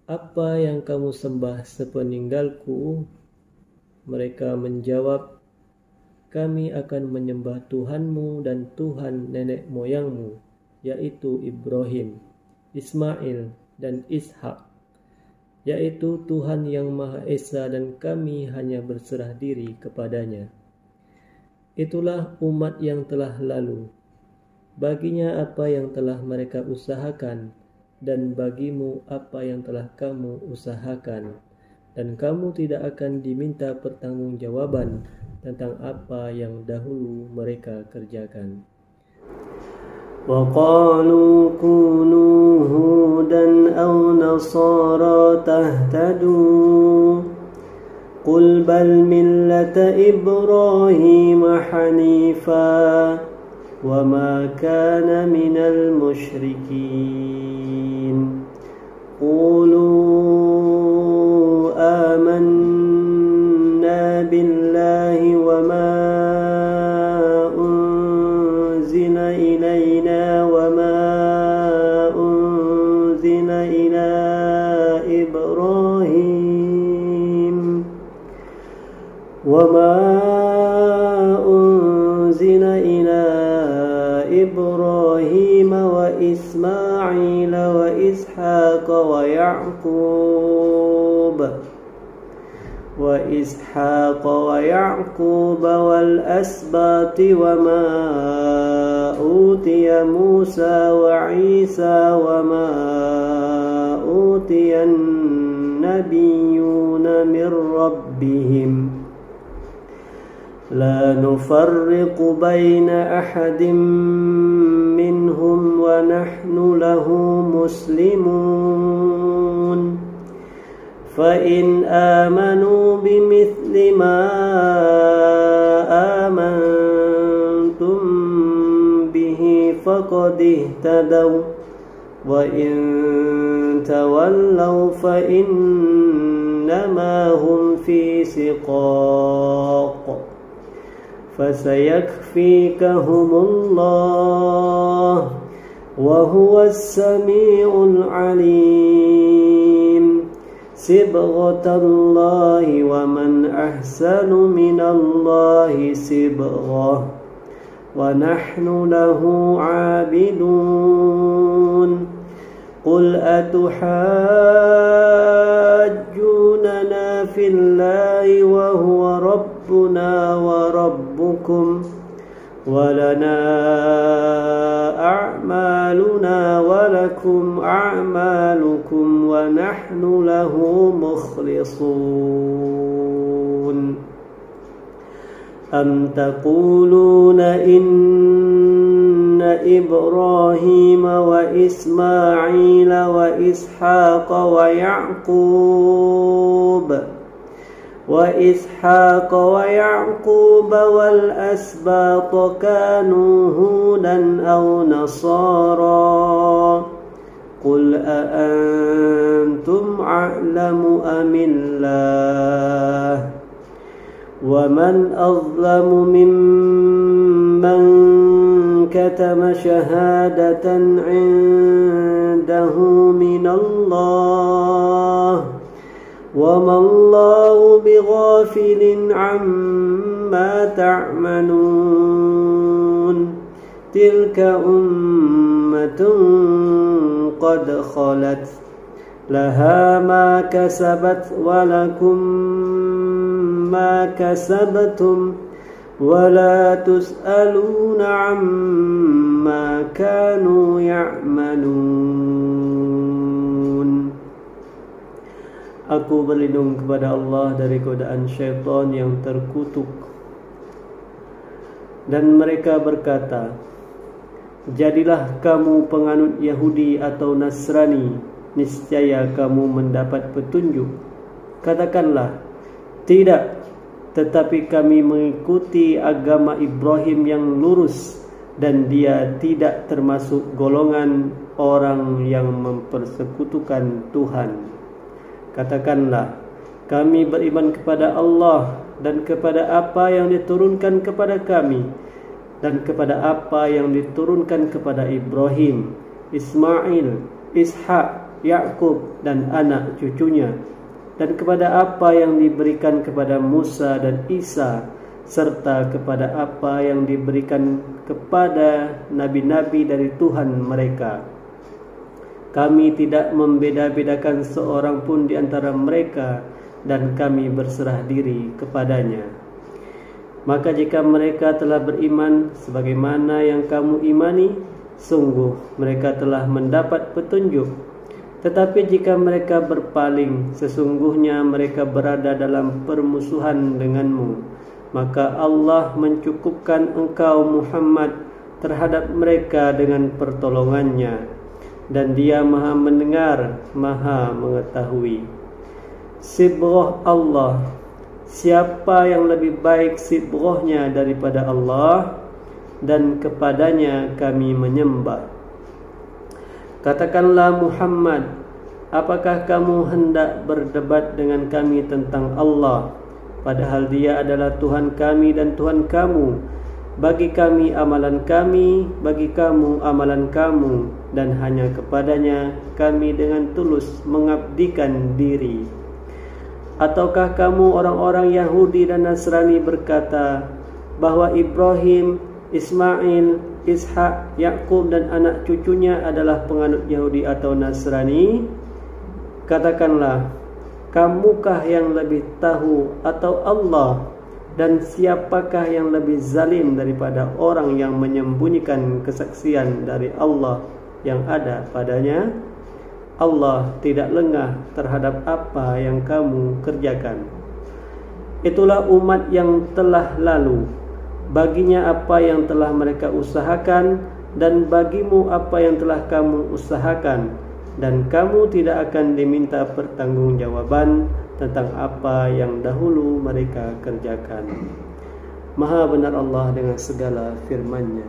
apa yang kamu sembah sepeninggalku? Mereka menjawab, kami akan menyembah Tuhanmu dan Tuhan nenek moyangmu, yaitu Ibrahim, Ismail, dan Ishak, yaitu Tuhan yang Maha Esa, dan kami hanya berserah diri kepadanya. Itulah umat yang telah lalu. Baginya apa yang telah mereka usahakan, dan bagimu apa yang telah kamu usahakan, dan kamu tidak akan diminta pertanggungjawaban tentang apa yang dahulu mereka kerjakan. وَقَالُوا كُونُوا هُودًا أَوْ نَصَارَىٰ تَهْتَدُوا قُلْ بَلْ مِلَّةَ إِبْرَاهِيمَ حَنِيفًا وَمَا كَانَ مِنَ الْمُشْرِكِينَ قُولُوا آمَنَّا بِاللَّهِ وَمَا أُنزِلَ إِلَيْنَا وَمَا أُنزِلَ إِلَى إبراهيم وإسماعيل وإسحاق ويعقوب والأسباط وما أوتي موسى وعيسى وما أوتي النبيون من ربهم لا نفرق بين أحد منهم ونحن له مسلمون فإن آمنوا بمثل ما آمنتم به فقد اهتدوا وإن تولوا فإنما هم في شقاق فسيكفيكهم الله وهو السميع العليم صبغة الله ومن أحسن من الله صبغة ونحن له عابدون قل أتحاجوننا في بالله وهو ربنا وربكم ولنا أعمالنا ولكم أعمالكم ونحن له مخلصون أم تقولون إن إبراهيم وإسماعيل وإسحاق ويعقوب والأسباط كانوا هودا أو نصارى قل أأنتم أعلم أم الله ومن أظلم ممن كتم شهادة عنده من الله وما الله بغافل عما تعملون تلك أمة قد خلت لها ما كسبت ولكم ما كسبتم ولا تسألون عما كانوا يعملون. Aku berlindung kepada Allah dari godaan syaitan yang terkutuk. Dan mereka berkata, jadilah kamu penganut Yahudi atau Nasrani, niscaya kamu mendapat petunjuk. Katakanlah, tidak, tetapi kami mengikuti agama Ibrahim yang lurus, dan dia tidak termasuk golongan orang yang mempersekutukan Tuhan. Katakanlah, kami beriman kepada Allah dan kepada apa yang diturunkan kepada kami dan kepada apa yang diturunkan kepada Ibrahim, Ismail, Ishak, Yakub dan anak cucunya, dan kepada apa yang diberikan kepada Musa dan Isa, serta kepada apa yang diberikan kepada nabi-nabi dari Tuhan mereka. Kami tidak membeda-bedakan seorang pun di antara mereka, dan kami berserah diri kepadanya. Maka jika mereka telah beriman sebagaimana yang kamu imani, sungguh mereka telah mendapat petunjuk. Tetapi jika mereka berpaling, sesungguhnya mereka berada dalam permusuhan denganmu. Maka Allah mencukupkan engkau Muhammad terhadap mereka dengan pertolongannya, dan dia maha mendengar, maha mengetahui. Sibrah Allah, siapa yang lebih baik sibrahnya daripada Allah, dan kepadanya kami menyembah. Katakanlah Muhammad, apakah kamu hendak berdebat dengan kami tentang Allah, padahal dia adalah Tuhan kami dan Tuhan kamu? Bagi kami amalan kami, bagi kamu amalan kamu, dan hanya kepadanya kami dengan tulus mengabdikan diri. Ataukah kamu orang-orang Yahudi dan Nasrani berkata bahwa Ibrahim, Ismail, Ishak, Yakub dan anak cucunya adalah penganut Yahudi atau Nasrani? Katakanlah, kamukah yang lebih tahu atau Allah? Dan siapakah yang lebih zalim daripada orang yang menyembunyikan kesaksian dari Allah yang ada padanya? Allah tidak lengah terhadap apa yang kamu kerjakan. Itulah umat yang telah lalu. Baginya apa yang telah mereka usahakan, dan bagimu apa yang telah kamu usahakan, dan kamu tidak akan diminta pertanggungjawaban tentang apa yang dahulu mereka kerjakan. Maha benar Allah dengan segala firman-Nya.